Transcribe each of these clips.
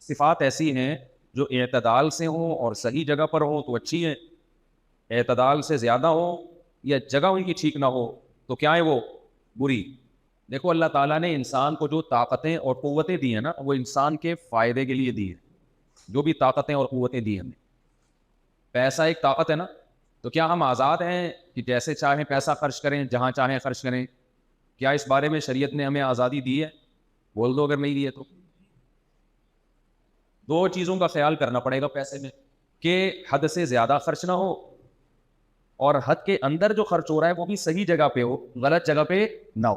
صفات ایسی ہیں جو اعتدال سے ہوں اور صحیح جگہ پر ہوں تو اچھی ہیں، اعتدال سے زیادہ ہوں یا جگہ ان کی ٹھیک نہ ہو تو کیا ہے وہ بری. دیکھو اللہ تعالیٰ نے انسان کو جو طاقتیں اور قوتیں دی ہیں نا وہ انسان کے فائدے کے لیے دی ہیں. جو بھی طاقتیں اور قوتیں دی ہیں ہمیں، پیسہ ایک طاقت ہے نا، تو کیا ہم آزاد ہیں کہ جیسے چاہیں پیسہ خرچ کریں، جہاں چاہیں خرچ کریں؟ کیا اس بارے میں شریعت نے ہمیں آزادی دی ہے؟ بول دو اگر نہیں دی ہے تو. دو چیزوں کا خیال کرنا پڑے گا پیسے میں، کہ حد سے زیادہ خرچ نہ ہو اور حد کے اندر جو خرچ ہو رہا ہے وہ بھی صحیح جگہ پہ ہو، غلط جگہ پہ نہ ہو.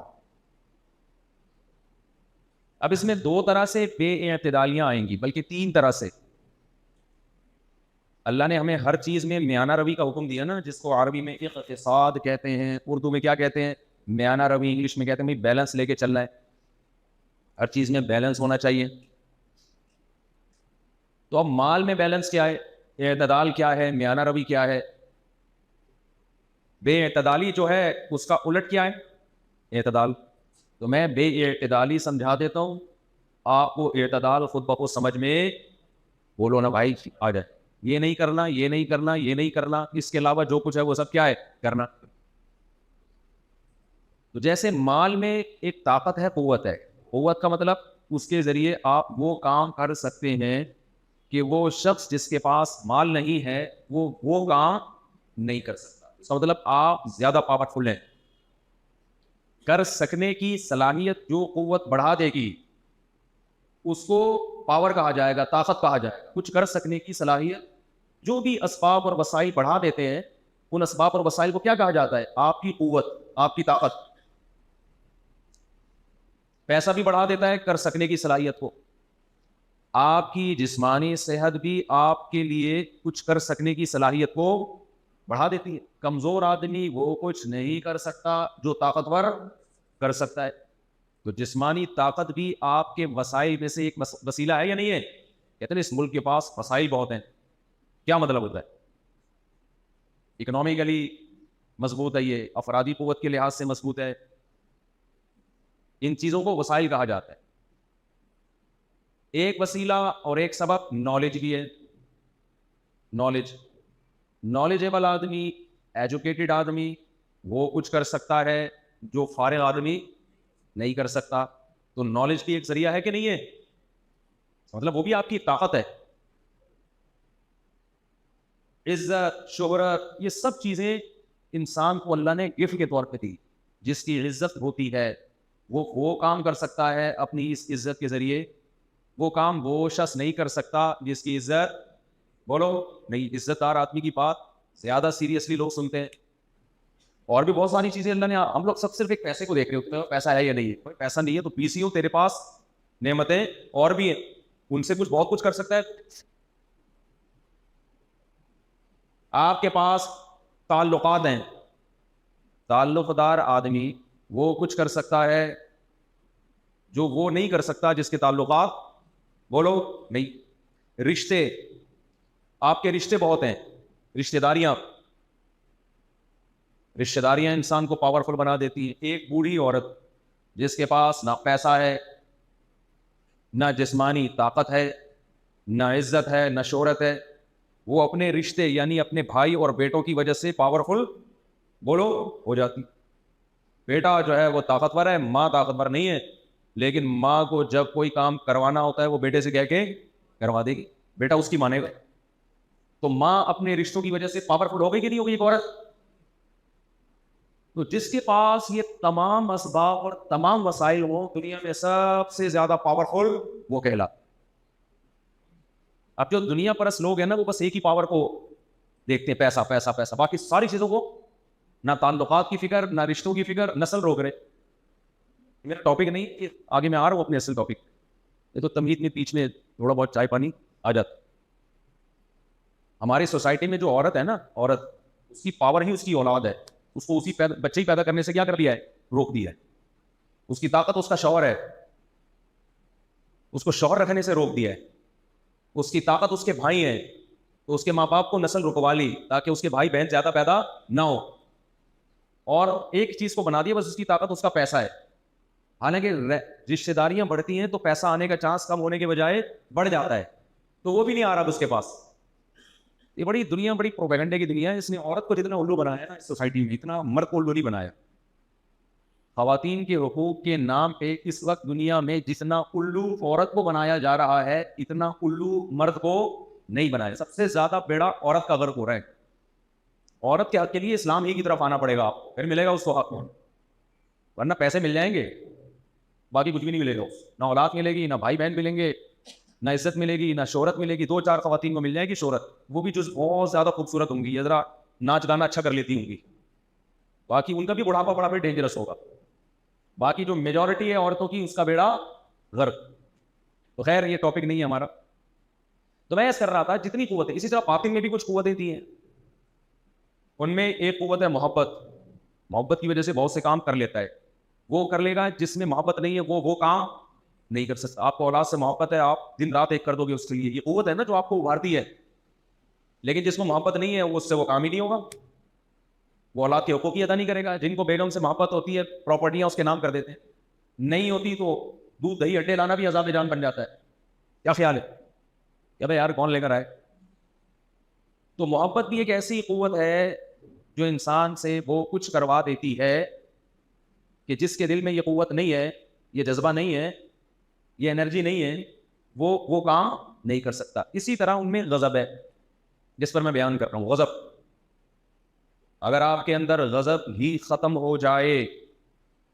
اب اس میں دو طرح سے بے اعتدالیاں آئیں گی، بلکہ تین طرح سے. اللہ نے ہمیں ہر چیز میں میانہ روی کا حکم دیا نا، جس کو عربی میں اقتصاد کہتے ہیں، اردو میں کیا کہتے ہیں؟ میانہ روی، انگلش میں کہتے ہیں بھائی بیلنس لے کے چلنا ہے. ہر چیز میں بیلنس ہونا چاہیے. تو اب مال میں بیلنس کیا ہے، اعتدال کیا ہے، میانہ روی کیا ہے؟ بے اعتدالی جو ہے اس کا الٹ کیا ہے؟ اعتدال. تو میں بے اعتدالی سمجھا دیتا ہوں، آپ کو اعتدال خود بخود سمجھ میں بولو نا بھائی آ جائے. یہ نہیں کرنا، یہ نہیں کرنا، یہ نہیں کرنا، اس کے علاوہ جو کچھ ہے وہ سب کیا ہے؟ کرنا. تو جیسے مال میں ایک طاقت ہے، قوت ہے. قوت کا مطلب اس کے ذریعے آپ وہ کام کر سکتے ہیں کہ وہ شخص جس کے پاس مال نہیں ہے وہ کام نہیں کر سکتا. اس کا مطلب آپ زیادہ پاورفل ہیں. کر سکنے کی صلاحیت جو قوت بڑھا دے گی اس کو پاور کہا جائے گا، طاقت کہا جائے گا. کچھ کر سکنے کی صلاحیت جو بھی اسباب اور وسائل بڑھا دیتے ہیں ان اسباب اور وسائل کو کیا کہا جاتا ہے؟ آپ کی قوت، آپ کی طاقت. پیسہ بھی بڑھا دیتا ہے کر سکنے کی صلاحیت کو. آپ کی جسمانی صحت بھی آپ کے لیے کچھ کر سکنے کی صلاحیت کو بڑھا دیتی ہے. کمزور آدمی وہ کچھ نہیں کر سکتا جو طاقتور کر سکتا ہے. تو جسمانی طاقت بھی آپ کے وسائل میں سے ایک وسیلہ ہے یا نہیں ہے؟ کہتے ہیں اس ملک کے پاس وسائل بہت ہیں. کیا مطلب ہوتا ہے؟ اکنامیکلی مضبوط ہے، یہ افرادی قوت کے لحاظ سے مضبوط ہے. ان چیزوں کو وسائل کہا جاتا ہے. ایک وسیلہ اور ایک سبب نالج بھی ہے. نالجیبل آدمی، ایجوکیٹڈ آدمی وہ کچھ کر سکتا ہے جو فارغ آدمی نہیں کر سکتا. تو نالج بھی ایک ذریعہ ہے کہ نہیں ہے؟ مطلب وہ بھی آپ کی طاقت ہے. عزت، شہرت، یہ سب چیزیں انسان کو اللہ نے گفٹ کے طور پہ دی. جس کی عزت ہوتی ہے وہ کام کر سکتا ہے اپنی اس عزت کے ذریعے. وہ کام وہ شخص نہیں کر سکتا جس کی عزت، بولو نہیں. عزت دار آدمی کی بات زیادہ سیریسلی لوگ سنتے ہیں. اور بھی بہت ساری چیزیں اللہ نے، ہم لوگ سب صرف ایک پیسے کو دیکھ رہے ہوتے ہیں، پیسہ ہے یا نہیں ہے. کوئی پیسہ نہیں ہے تو پیسی ہو، تیرے پاس نعمتیں اور بھی ہیں، ان سے بہت کچھ کر سکتا ہے. آپ کے پاس تعلقات ہیں، تعلق دار آدمی وہ کچھ کر سکتا ہے جو وہ نہیں کر سکتا جس کے تعلقات، بولو نہیں. رشتے، آپ کے رشتے بہت ہیں. رشتہ داریاں انسان کو پاورفل بنا دیتی ہیں. ایک بوڑھی عورت جس کے پاس نہ پیسہ ہے، نہ جسمانی طاقت ہے، نہ عزت ہے، نہ شہرت ہے، وہ اپنے رشتے یعنی اپنے بھائی اور بیٹوں کی وجہ سے پاورفل، بولو، ہو جاتی. بیٹا جو ہے وہ طاقتور ہے، ماں طاقتور نہیں ہے، لیکن ماں کو جب کوئی کام کروانا ہوتا ہے وہ بیٹے سے کہہ کے کروا دے گی، بیٹا اس کی مانے گا. تو ماں اپنے رشتوں کی وجہ سے پاورفل ہو گئی کہ نہیں ہو گئی ایک عورت؟ تو جس کے پاس یہ تمام اسباب اور تمام وسائل ہوں دنیا میں سب سے زیادہ پاورفل وہ کہلاتا. اب جو دنیا پرست لوگ ہیں نا وہ بس ایک ہی پاور کو دیکھتے ہیں، پیسہ پیسہ پیسہ. باقی ساری چیزوں کو، نہ تعلقات کی فکر، نہ رشتوں کی فکر، نسل روک رہے. میرا ٹاپک نہیں، آگے میں آ رہا ہوں اپنے اصل ٹاپک. یہ تو تمہید میں بیچ میں تھوڑا بہت چائے پانی آ جاتا. ہماری سوسائٹی میں جو عورت ہے نا، عورت، اس کی پاور ہی اس کی اولاد ہے. اس کو اسی بچے ہی پیدا کرنے سے کیا کر دیا ہے؟ روک دیا ہے. اس کی طاقت اس کا شوہر ہے، اس کو شوہر رکھنے سے روک دیا ہے. اس کی طاقت اس کے بھائی ہیں، تو اس کے ماں باپ کو نسل رکوا لی تاکہ اس کے بھائی بہن زیادہ پیدا نہ ہو. اور ایک چیز کو بنا دیا، بس اس کی طاقت اس کا پیسہ ہے. حالانکہ رشتے داریاں بڑھتی ہیں تو پیسہ آنے کا چانس کم ہونے کے بجائے بڑھ جاتا ہے, تو وہ بھی نہیں آ رہا اس کے پاس. یہ بڑی دنیا بڑی پروپیگنڈے کی دنیا ہے. اس نے عورت کو جتنا الو بنایا نا اس سوسائٹی میں, اتنا مرد کو الو نہیں بنایا. خواتین کے حقوق کے نام پہ اس وقت دنیا میں جتنا الو عورت کو بنایا جا رہا ہے اتنا الو مرد کو نہیں بنایا. سب سے زیادہ بیڑا عورت کا غرق ہو رہا ہے. عورت کے حق کے لیے اسلام ہی کی طرف آنا پڑے گا آپ کو, پھر ملے گا اس کو حق, ورنہ پیسے مل جائیں گے باقی کچھ بھی نہیں ملے گا. نہ اولاد ملے گی, نہ بھائی بہن ملیں گے, نہ عزت ملے گی, نہ شہرت ملے گی. 2-4 خواتین کو مل جائے گی شہرت, وہ بھی جو بہت زیادہ خوبصورت ہوں گی, یہ ذرا ناچ گانا اچھا کر لیتی ہوں گی, باقی ان کا بھی بڑھاپا بڑا بھی ڈینجرس ہوگا. باقی جو میجورٹی ہے عورتوں کی اس کا بیڑا غرق. تو خیر یہ ٹاپک نہیں ہے ہمارا. تو میں ایسا کر رہا تھا جتنی قوت ہے, اسی طرح باطن میں بھی کچھ قوتیں تھی ہیں. ان میں ایک قوت ہے محبت. محبت کی وجہ سے بہت سے کام کر لیتا ہے. وہ کر لے گا جس میں محبت نہیں ہے وہ کام نہیں کر سکتا. آپ کو اولاد سے محبت ہے, آپ دن رات ایک کر دو گے اس کے لیے, یہ قوت ہے نا جو آپ کو ابھارتی ہے. لیکن جس کو محبت نہیں ہے اس سے وہ کام ہی نہیں ہوگا, وہ اولاد کے حقوق کی ادا نہیں کرے گا. جن کو بیگم سے محبت ہوتی ہے پراپرٹیاں اس کے نام کر دیتے ہیں, نہیں ہوتی تو دودھ دہی اڈے لانا بھی عذاب جان بن جاتا ہے. کیا خیال ہے کہ بھائی یار کون لے کر آئے. تو محبت بھی ایک ایسی قوت ہے جو انسان سے وہ کچھ کروا دیتی ہے کہ جس کے دل میں یہ قوت نہیں ہے, یہ جذبہ نہیں ہے, یہ انرجی نہیں ہے, وہ کام نہیں کر سکتا. اسی طرح ان میں غضب ہے جس پر میں بیان کر رہا ہوں. غضب, اگر آپ کے اندر غضب ہی ختم ہو جائے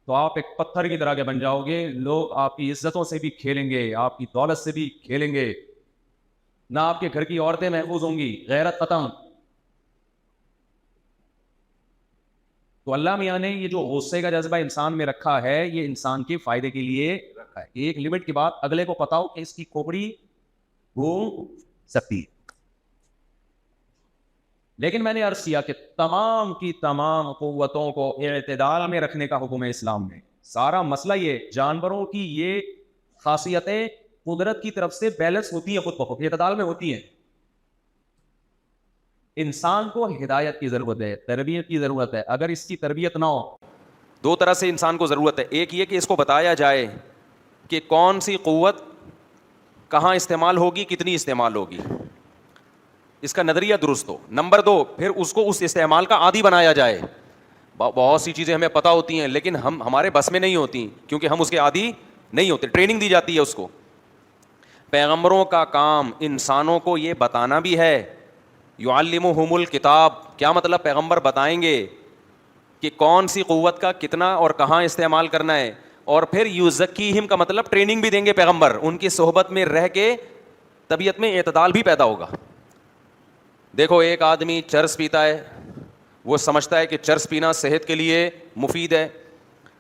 تو آپ ایک پتھر کی طرح کے بن جاؤ گے. لوگ آپ کی عزتوں سے بھی کھیلیں گے, آپ کی دولت سے بھی کھیلیں گے, نہ آپ کے گھر کی عورتیں محفوظ ہوں گی, غیرت ختم. تو اللہ میاں نے یہ جو غصے کا جذبہ انسان میں رکھا ہے یہ انسان کے فائدے کے لیے رکھا ہے. ایک لمٹ کے بعد اگلے کو پتا ہو کہ اس کی کھوپڑی گھوم سکتی ہے. لیکن میں نے عرض کیا کہ تمام کی تمام قوتوں کو اعتدال میں رکھنے کا حکم ہے اسلام میں. سارا مسئلہ یہ, جانوروں کی یہ خاصیتیں قدرت کی طرف سے بیلنس ہوتی ہیں, خود بخود اعتدال میں ہوتی ہیں. انسان کو ہدایت کی ضرورت ہے, تربیت کی ضرورت ہے. اگر اس کی تربیت نہ ہو, 2 طرح سے انسان کو ضرورت ہے. ایک یہ کہ اس کو بتایا جائے کہ کون سی قوت کہاں استعمال ہوگی, کتنی استعمال ہوگی, اس کا نظریہ درست ہو. نمبر 2, پھر اس کو اس استعمال کا عادی بنایا جائے. بہت سی چیزیں ہمیں پتہ ہوتی ہیں لیکن ہمارے بس میں نہیں ہوتی کیونکہ ہم اس کے عادی نہیں ہوتے. ٹریننگ دی جاتی ہے اس کو. پیغمبروں کا کام انسانوں کو یہ بتانا بھی ہے. یعلمہم الکتاب, کیا مطلب, پیغمبر بتائیں گے کہ کون سی قوت کا کتنا اور کہاں استعمال کرنا ہے. اور پھر یزکیہم کا مطلب ٹریننگ بھی دیں گے پیغمبر. ان کی صحبت میں رہ کے طبیعت میں اعتدال بھی پیدا ہوگا. دیکھو ایک آدمی چرس پیتا ہے, وہ سمجھتا ہے کہ چرس پینا صحت کے لیے مفید ہے,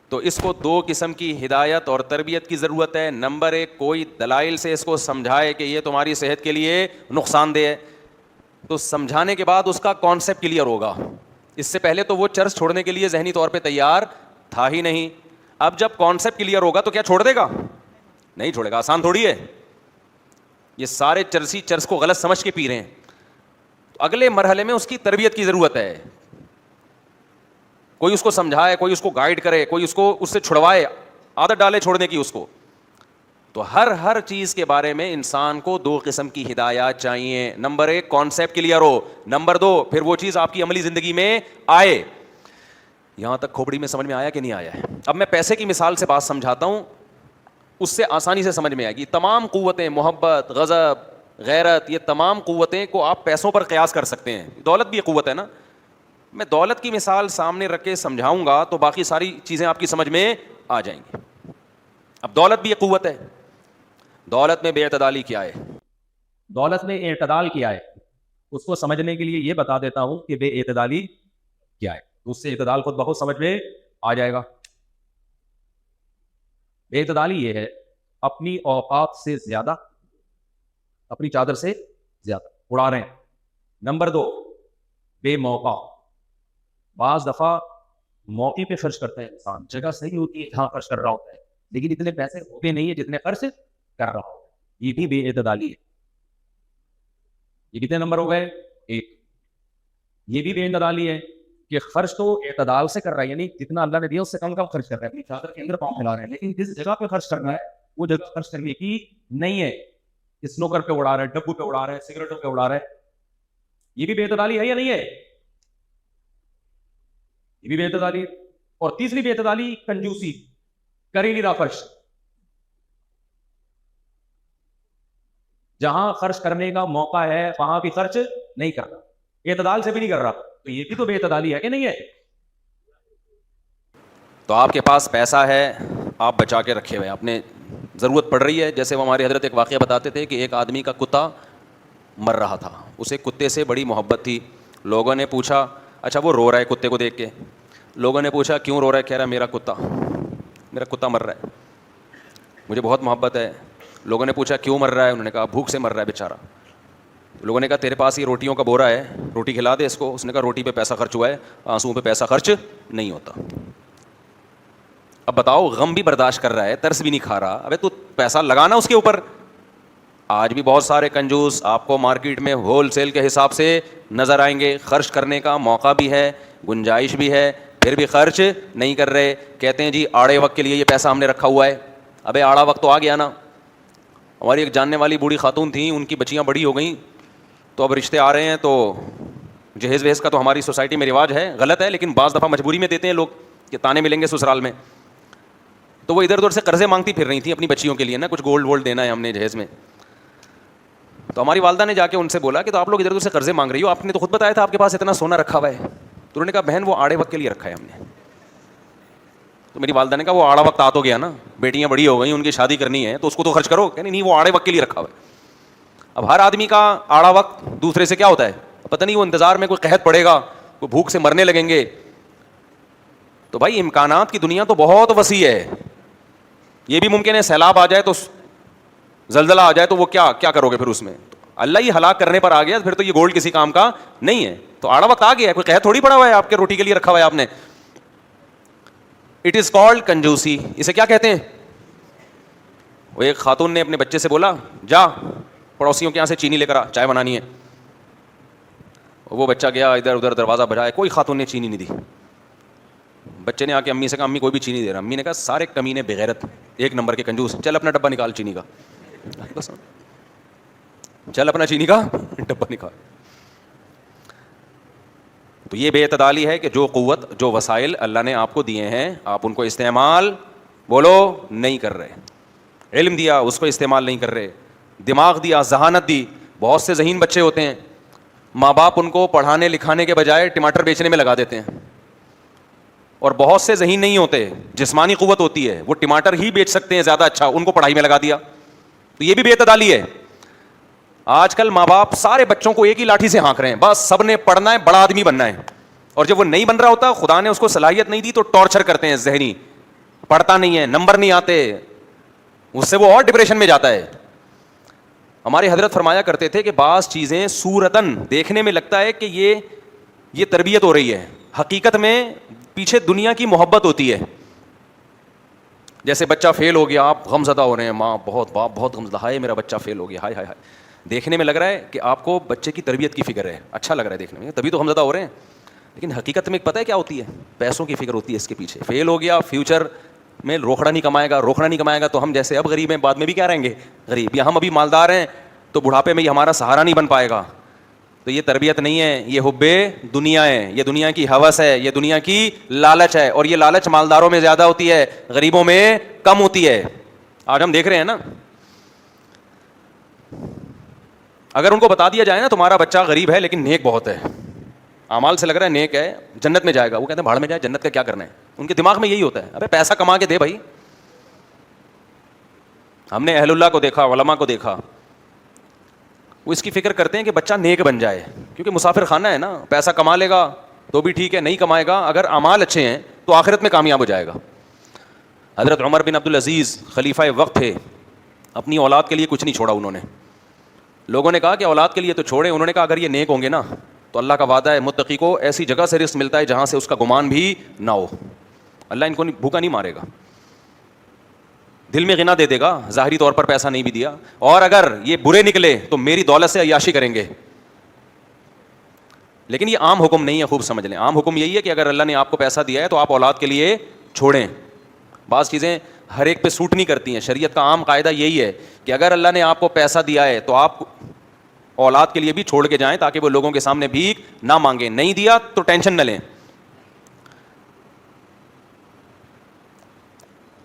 تو اس کو 2 قسم کی ہدایت اور تربیت کی ضرورت ہے. نمبر 1, کوئی دلائل سے اس کو سمجھائے کہ یہ تمہاری صحت کے لیے نقصان دہ ہے, تو سمجھانے کے بعد اس کا کانسیپٹ کلیئر ہوگا. اس سے پہلے تو وہ چرس چھوڑنے کے لیے ذہنی طور پہ تیار تھا ہی نہیں. اب جب کانسیپٹ کلیئر ہوگا تو کیا چھوڑ دے گا؟ نہیں چھوڑے گا. آسان تھوڑی ہے. یہ سارے چرسی چرس کو غلط سمجھ کے پی رہے ہیں. تو اگلے مرحلے میں اس کی تربیت کی ضرورت ہے. کوئی اس کو سمجھائے, کوئی اس کو گائیڈ کرے, کوئی اس سے چھڑوائے, عادت ڈالے چھوڑنے کی اس کو. تو ہر چیز کے بارے میں انسان کو 2 قسم کی ہدایات چاہیے. نمبر 1, کانسیپٹ کلیئر ہو. نمبر 2, پھر وہ چیز آپ کی عملی زندگی میں آئے. یہاں تک کھوپڑی میں سمجھ میں آیا کہ نہیں آیا ہے؟ اب میں پیسے کی مثال سے بات سمجھاتا ہوں, اس سے آسانی سے سمجھ میں آئے گی. تمام قوتیں, محبت, غضب, غیرت, یہ تمام قوتیں کو آپ پیسوں پر قیاس کر سکتے ہیں. دولت بھی ایک قوت ہے نا. میں دولت کی مثال سامنے رکھ کے سمجھاؤں گا تو باقی ساری چیزیں آپ کی سمجھ میں آ جائیں گی. اب دولت بھی ایک قوت ہے. دولت میں بے اعتدالی کیا ہے؟ دولت میں اعتدال کیا ہے اس کو سمجھنے کے لیے یہ بتا دیتا ہوں کہ بے اعتدالی کیا ہے. اس سے اعتدال خود بخود سمجھ میں آ جائے گا. بے اعتدالی یہ ہے اپنی اوقات سے زیادہ, اپنی چادر سے زیادہ اڑا رہے ہیں. نمبر 2, بے موقع. بعض دفعہ موقع پہ خرچ کرتا ہے انسان, جگہ صحیح ہوتی ہے جہاں خرچ کر رہا ہوتا ہے لیکن اتنے پیسے ہوتے نہیں ہیں جتنے خرچ کر رہا ہو. یہ بھی بے اعتدالی ہے. یہ کتنے نمبر ہو گئے؟ 1. یہ بھی بے اعتدالی ہے کہ خرچ تو اعتدال سے کر رہا ہے, یعنی جتنا اللہ نے دیا اس سے کم کم خرچ کر رہا ہے, اپنی چادر کے اندر پاؤں پھیلا رہے ہیں, لیکن جس جگہ پہ خرچ کرنا ہے وہ جگہ خرچ کرنے کی نہیں ہے. اسنوکر پہ اڑا رہا ہے, ڈبو پہ اڑا رہا ہے, سگریٹوں پہ اڑا رہا ہے. یہ بھی بے اعتدالی ہے یا نہیں ہے؟ یہ بھی بے اعتدالی. اور تیسری بے اعتدالی کنجوسی, کر ہی نہیں رہا خرچ. جہاں خرچ کرنے کا موقع ہے وہاں بھی خرچ نہیں کرنا, اعتدال سے بھی نہیں کر رہا, تو یہ بھی تو بے اعتدالی ہے کہ نہیں ہے؟ تو آپ کے پاس پیسہ ہے, آپ بچا کے رکھے ہوئے, آپ نے ضرورت پڑ رہی ہے. جیسے وہ ہمارے حضرت ایک واقعہ بتاتے تھے کہ ایک آدمی کا کتا مر رہا تھا, اسے کتے سے بڑی محبت تھی. لوگوں نے پوچھا, اچھا وہ رو رہا ہے کتے کو دیکھ کے, لوگوں نے پوچھا کیوں رو رہا ہے؟ کہہ رہا ہے میرا کتا مر رہا ہے, مجھے بہت محبت ہے. لوگوں نے پوچھا کیوں مر رہا ہے؟ انہوں نے کہا بھوک سے مر رہا ہے بیچارہ. لوگوں نے کہا تیرے پاس یہ روٹیوں کا بورا ہے, روٹی کھلا دے اس کو. اس نے کہا روٹی پہ پیسہ خرچ ہوا ہے, آنسوؤں پہ پیسہ خرچ نہیں ہوتا. اب بتاؤ, غم بھی برداشت کر رہا ہے, ترس بھی نہیں کھا رہا, ابے تو پیسہ لگانا اس کے اوپر. آج بھی بہت سارے کنجوس آپ کو مارکیٹ میں ہول سیل کے حساب سے نظر آئیں گے, خرچ کرنے کا موقع بھی ہے, گنجائش بھی ہے, پھر بھی خرچ نہیں کر رہے. کہتے ہیں جی آڑے وقت کے لیے یہ پیسہ ہم نے رکھا ہوا ہے. ابے آڑا وقت تو آ گیا نا. ہماری ایک جاننے والی بوڑھی خاتون تھیں, ان کی بچیاں بڑی ہو گئیں, تو اب رشتے آ رہے ہیں, تو جہیز وہیز کا تو ہماری سوسائٹی میں رواج ہے, غلط ہے لیکن بعض دفعہ مجبوری میں دیتے ہیں لوگ کہ تانے ملیں گے سسرال میں. تو وہ ادھر ادھر سے قرضے مانگتی پھر رہی تھیں اپنی بچیوں کے لیے نا, کچھ گولڈ وولڈ دینا ہے ہم نے جہیز میں. تو ہماری والدہ نے جا کے ان سے بولا کہ تو آپ لوگ ادھر ادھر سے قرضے مانگ رہی ہو, آپ نے تو خود بتایا تھا آپ کے پاس اتنا سونا رکھا ہوا ہے. تو انہوں نے کہا بہن وہ آڑے وقت کے لیے رکھا ہے ہم نے. تو میری والدہ نے کہا وہ آڑا وقت آ تو گیا نا, بیٹیاں بڑی ہو گئی, ان کی شادی کرنی ہے, تو اس کو تو خرچ کرو. کہ نہیں وہ آڑے وقت کے لیے رکھا ہوا ہے. اب ہر آدمی کا آڑا وقت دوسرے سے کیا ہوتا ہے پتہ نہیں, وہ انتظار میں کوئی قحط پڑے گا, کوئی بھوک سے مرنے لگیں گے. تو بھائی امکانات کی دنیا تو بہت وسیع ہے. یہ بھی ممکن ہے سیلاب آ جائے, تو زلزلہ آ جائے, تو وہ کیا کرو گے پھر اس میں؟ اللہ ہی ہلاک کرنے پر آ گیا, پھر تو یہ گولڈ کسی کام کا نہیں ہے. تو آڑا وقت آ گیا ہے, کوئی قحط تھوڑی پڑا ہوا ہے آپ کے روٹی کے لیے رکھا ہوا ہے آپ نے. اٹ از کالڈ کنجوسی. اسے کیا کہتے ہیں؟ وہ ایک خاتون نے اپنے بچے سے بولا جا پڑوسیوں کے یہاں سے چینی لے کر آ, چائے بنانی ہے. وہ بچہ گیا, ادھر ادھر دروازہ بجایا, کوئی خاتون نے چینی نہیں دی. بچے نے آ کے امی سے کہا امی کوئی بھی چینی دے رہا. امی نے کہا سارے کمینے بغیرت, ایک نمبر کے کنجوس, چل اپنا ڈبہ نکال چینی کا, چل اپنا چینی کا ڈبہ نکال. تو یہ بے اعتدالی ہے کہ جو قوت, جو وسائل اللہ نے آپ کو دیے ہیں, آپ ان کو استعمال بولو نہیں کر رہے. علم دیا اس کو استعمال نہیں کر رہے, دماغ دیا, ذہانت دی. بہت سے ذہین بچے ہوتے ہیں, ماں باپ ان کو پڑھانے لکھانے کے بجائے ٹماٹر بیچنے میں لگا دیتے ہیں. اور بہت سے ذہین نہیں ہوتے, جسمانی قوت ہوتی ہے, وہ ٹماٹر ہی بیچ سکتے ہیں زیادہ اچھا, ان کو پڑھائی میں لگا دیا. تو یہ بھی بے اعتدالی ہے. آج کل ماں باپ سارے بچوں کو ایک ہی لاٹھی سے ہانک رہے ہیں, بس سب نے پڑھنا ہے, بڑا آدمی بننا ہے. اور جب وہ نہیں بن رہا ہوتا, خدا نے اس کو صلاحیت نہیں دی, تو ٹارچر کرتے ہیں ذہنی, پڑھتا نہیں ہے, نمبر نہیں آتے, اس سے وہ اور ڈپریشن میں جاتا ہے. ہمارے حضرت فرمایا کرتے تھے کہ بعض چیزیں صورتاً دیکھنے میں لگتا ہے کہ یہ تربیت ہو رہی ہے, حقیقت میں پیچھے دنیا کی محبت ہوتی ہے. جیسے بچہ فیل ہو گیا, آپ غم زدہ ہو رہے ہیں, ماں بہت, باپ بہت غم زدہ, ہائے میرا بچہ فیل ہو گیا, ہائے ہائے ہائے. دیکھنے میں لگ رہا ہے کہ آپ کو بچے کی تربیت کی فکر ہے, اچھا لگ رہا ہے دیکھنے میں, تبھی تو غم زدہ ہو رہے ہیں. لیکن حقیقت میں پتہ ہے کیا ہوتی ہے؟ پیسوں کی فکر ہوتی ہے اس کے پیچھے. فیل ہو گیا, فیوچر میں روکڑا نہیں کمائے گا, تو ہم جیسے اب غریب ہیں بعد میں بھی کیا رہیں گے غریب, یا ہم ابھی مالدار ہیں تو بڑھاپے میں یہ ہمارا سہارا نہیں بن پائے گا. تو یہ تربیت نہیں ہے, یہ حب دنیا ہے, یہ دنیا کی ہوس ہے, یہ دنیا کی لالچ ہے. اور یہ لالچ مالداروں میں زیادہ ہوتی ہے, غریبوں میں کم ہوتی ہے. آج ہم دیکھ رہے ہیں نا, اگر ان کو بتا دیا جائے نا تمہارا بچہ غریب ہے لیکن نیک بہت ہے, اعمال سے لگ رہا ہے نیک ہے, جنت میں جائے گا, وہ کہتے ہیں بھاڑ میں جائے, جنت کا کیا کرنا ہے. ان کے دماغ میں یہی ہوتا ہے, ابے پیسہ کما کے دے بھائی. ہم نے اہل اللہ کو دیکھا, علماء کو دیکھا, وہ اس کی فکر کرتے ہیں کہ بچہ نیک بن جائے, کیونکہ مسافر خانہ ہے نا, پیسہ کما لے گا تو بھی ٹھیک ہے, نہیں کمائے گا اگر اعمال اچھے ہیں تو آخرت میں کامیاب ہو جائے گا. حضرت عمر بن عبدالعزیز خلیفہ وقت تھے, اپنی اولاد کے لیے کچھ نہیں چھوڑا انہوں نے. لوگوں نے کہا کہ اولاد کے لیے تو چھوڑیں, انہوں نے کہا اگر یہ نیک ہوں گے نا تو اللہ کا وعدہ ہے متقی کو ایسی جگہ سے رزق ملتا ہے جہاں سے اس کا گمان بھی نہ ہو, اللہ ان کو بھوکا نہیں مارے گا, دل میں غنا دے دے گا, ظاہری طور پر پیسہ نہیں بھی دیا. اور اگر یہ برے نکلے تو میری دولت سے عیاشی کریں گے. لیکن یہ عام حکم نہیں ہے, خوب سمجھ لیں. عام حکم یہی ہے کہ اگر اللہ نے آپ کو پیسہ دیا ہے تو آپ اولاد کے لیے چھوڑیں. بعض چیزیں ہر ایک پہ سوٹ نہیں کرتی ہیں. شریعت کا عام قاعدہ یہی ہے کہ اگر اللہ نے آپ کو پیسہ دیا ہے تو آپ اولاد کے لیے بھی چھوڑ کے جائیں تاکہ وہ لوگوں کے سامنے بھیک نہ مانگیں. نہیں دیا تو ٹینشن نہ لیں.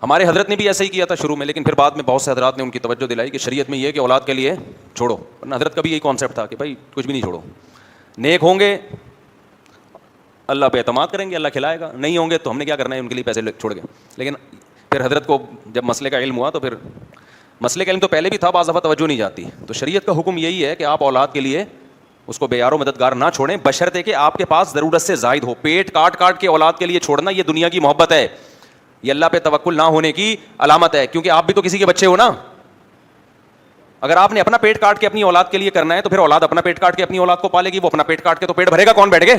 ہمارے حضرت نے بھی ایسا ہی کیا تھا شروع میں, لیکن پھر بعد میں بہت سے حضرات نے ان کی توجہ دلائی کہ شریعت میں یہ ہے کہ اولاد کے لیے چھوڑو. ورنہ حضرت کا بھی یہی کانسیپٹ تھا کہ بھائی کچھ بھی نہیں چھوڑو, نیک ہوں گے اللہ پہ اعتماد کریں گے, اللہ کھلائے گا, نہیں ہوں گے تو ہم نے کیا کرنا ہے ان کے لیے پیسے چھوڑ گئے. لیکن پھر حضرت کو جب مسئلے کا علم ہوا تو پھر مسئلے کا علم تو پہلے بھی تھا, بعض دفعہ توجہ نہیں جاتی. تو شریعت کا حکم یہی ہے کہ آپ اولاد کے لیے اس کو بے یار و مددگار نہ چھوڑیں, بشرطے کہ آپ کے پاس ضرورت سے زائد ہو. پیٹ کاٹ کاٹ کے اولاد کے لیے چھوڑنا یہ دنیا کی محبت ہے, یہ اللہ پہ توکل نہ ہونے کی علامت ہے. کیونکہ آپ بھی تو کسی کے بچے ہو نا. اگر آپ نے اپنا پیٹ کاٹ کے اپنی اولاد کے لیے کرنا ہے تو پھر اولاد اپنا پیٹ کاٹ کے اپنی اولاد کو پالے گی. وہ اپنا پیٹ کاٹ کے تو پیٹ بھرے گا, کون بیٹھ گئے؟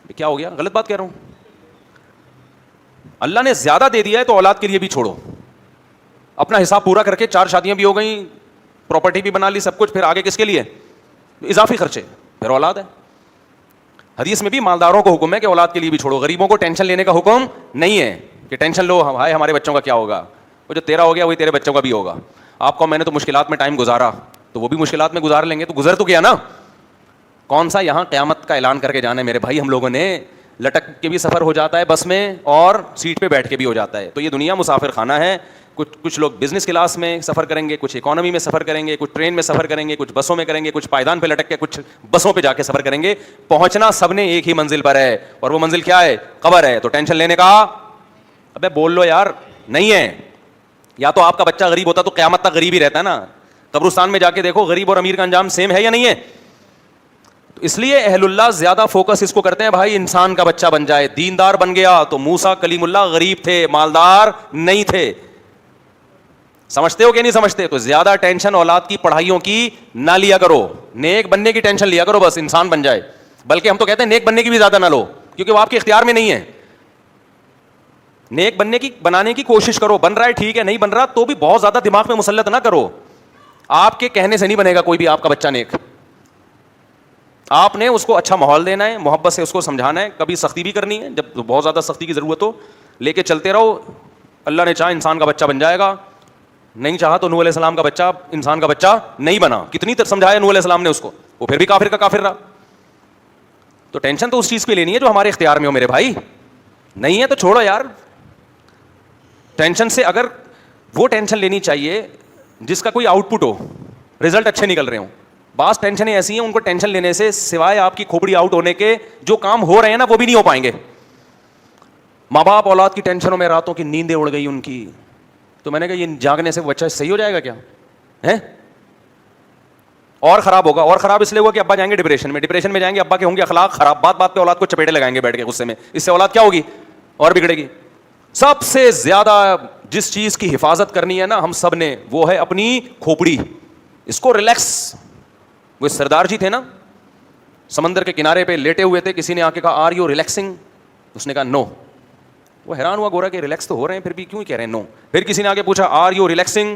کیا ہو گیا, غلط بات کہہ رہا ہوں. اللہ نے زیادہ دے دیا ہے تو اولاد کے لیے بھی چھوڑو. اپنا حساب پورا کر کے 4 شادیاں بھی ہو گئیں, پراپرٹی بھی بنا لی, سب کچھ, پھر آگے کس کے لیے؟ اضافی خرچے, پھر اولاد ہے. حدیث میں بھی مالداروں کو حکم ہے کہ اولاد کے لیے بھی چھوڑو. غریبوں کو ٹینشن لینے کا حکم نہیں ہے کہ ٹینشن لو ہائے ہمارے بچوں کا کیا ہوگا. وہ جو تیرا ہو گیا وہی تیرے بچوں کا بھی ہوگا. آپ کو میں نے تو مشکلات میں ٹائم گزارا تو وہ بھی مشکلات میں گزار لیں گے, تو گزر تو گیا نا. کون سا یہاں قیامت کا اعلان کر کے جانا ہے میرے بھائی. ہم لوگوں نے لٹک کے بھی سفر ہو جاتا ہے بس میں, اور سیٹ پہ بیٹھ کے بھی ہو جاتا ہے. تو یہ دنیا مسافر خانہ ہے. کچھ لوگ بزنس کلاس میں سفر کریں گے, کچھ اکانومی میں سفر کریں گے, کچھ ٹرین میں سفر کریں گے, کچھ بسوں میں کریں گے, کچھ پائیدان پہ لٹک کے, کچھ بسوں پہ جا کے سفر کریں گے. پہنچنا سب نے ایک ہی منزل پر ہے, اور وہ منزل کیا ہے؟ قبر ہے. تو ٹینشن لینے کا ابے بول لو یار نہیں ہے. یا تو آپ کا بچہ غریب ہوتا تو قیامت تک غریب ہی رہتا ہے نا. قبرستان میں جا کے دیکھو غریب اور امیر کا انجام سیم ہے یا نہیں ہے. تو اس لیے اہل اللہ زیادہ فوکس اس کو کرتے ہیں بھائی انسان کا بچہ بن جائے. دیندار بن گیا تو موسیٰ کلیم اللہ غریب تھے, مالدار نہیں تھے. سمجھتے ہو کہ نہیں سمجھتے؟ تو زیادہ ٹینشن اولاد کی پڑھائیوں کی نہ لیا کرو, نیک بننے کی ٹینشن لیا کرو, بس انسان بن جائے. بلکہ ہم تو کہتے ہیں نیک بننے کی بھی زیادہ نہ لو, کیونکہ وہ آپ کے اختیار میں نہیں ہے. نیک بنانے کی کوشش کرو, بن رہا ہے ٹھیک ہے, نہیں بن رہا تو بھی بہت زیادہ دماغ میں مسلط نہ کرو. آپ کے کہنے سے نہیں بنے گا کوئی بھی آپ کا بچہ نیک. آپ نے اس کو اچھا ماحول دینا ہے, محبت سے اس کو سمجھانا ہے, کبھی سختی بھی کرنی ہے جب بہت زیادہ سختی کی ضرورت ہو, لے کے چلتے رہو. اللہ نے چاہا انسان کا بچہ بن جائے گا, نہیں چاہا تو نوح علیہ السلام کا بچہ انسان کا بچہ نہیں بنا. کتنی تک سمجھایا نوح علیہ السلام نے اس کو, وہ پھر بھی کافر کا کافر رہا. تو ٹینشن تو اس چیز پہ لینی ہے جو ہمارے اختیار میں ہو میرے بھائی. نہیں ہے تو چھوڑو یار. ٹینشن سے اگر وہ ٹینشن لینی چاہیے جس کا کوئی آؤٹ پٹ ہو, رزلٹ اچھے نکل رہے ہوں. بعض ٹینشنیں ایسی ہیں ان کو ٹینشن لینے سے سوائے آپ کی کھوپڑی آؤٹ ہونے کے جو کام ہو رہے ہیں نا وہ بھی نہیں ہو پائیں گے. ماں باپ اولاد کی ٹینشنوں میں راتوں کی نیندیں اڑ گئی ان کی, تو میں نے کہا یہ جاگنے سے بچہ صحیح ہو جائے گا کیا ہے؟ اور خراب ہوگا. اور خراب اس لیے ہوا کہ ابا جائیں گے ڈپریشن میں جائیں گے, ابا کے ہوں گے اخلاق خراب, بات پہ اولاد کو چپیٹے لگائیں گے بیٹھ کے غصے میں. اس سے اولاد کیا ہوگی؟ اور بگڑے گی. سب سے زیادہ جس چیز کی حفاظت کرنی ہے نا ہم سب نے, وہ ہے اپنی کھوپڑی. اس کو ریلیکس. وہ سردار جی تھے نا, سمندر کے کنارے پہ لیٹے ہوئے تھے, کسی نے آ کے کہا آر یو ریلیکسنگ؟ اس نے کہا نو. وہ حیران ہوا, گورا کہ ریلیکس تو ہو رہے ہیں پھر بھی کیوں کہہ رہے ہیں نو. پھر کسی نے آ کے پوچھا آر یو ریلیکسنگ؟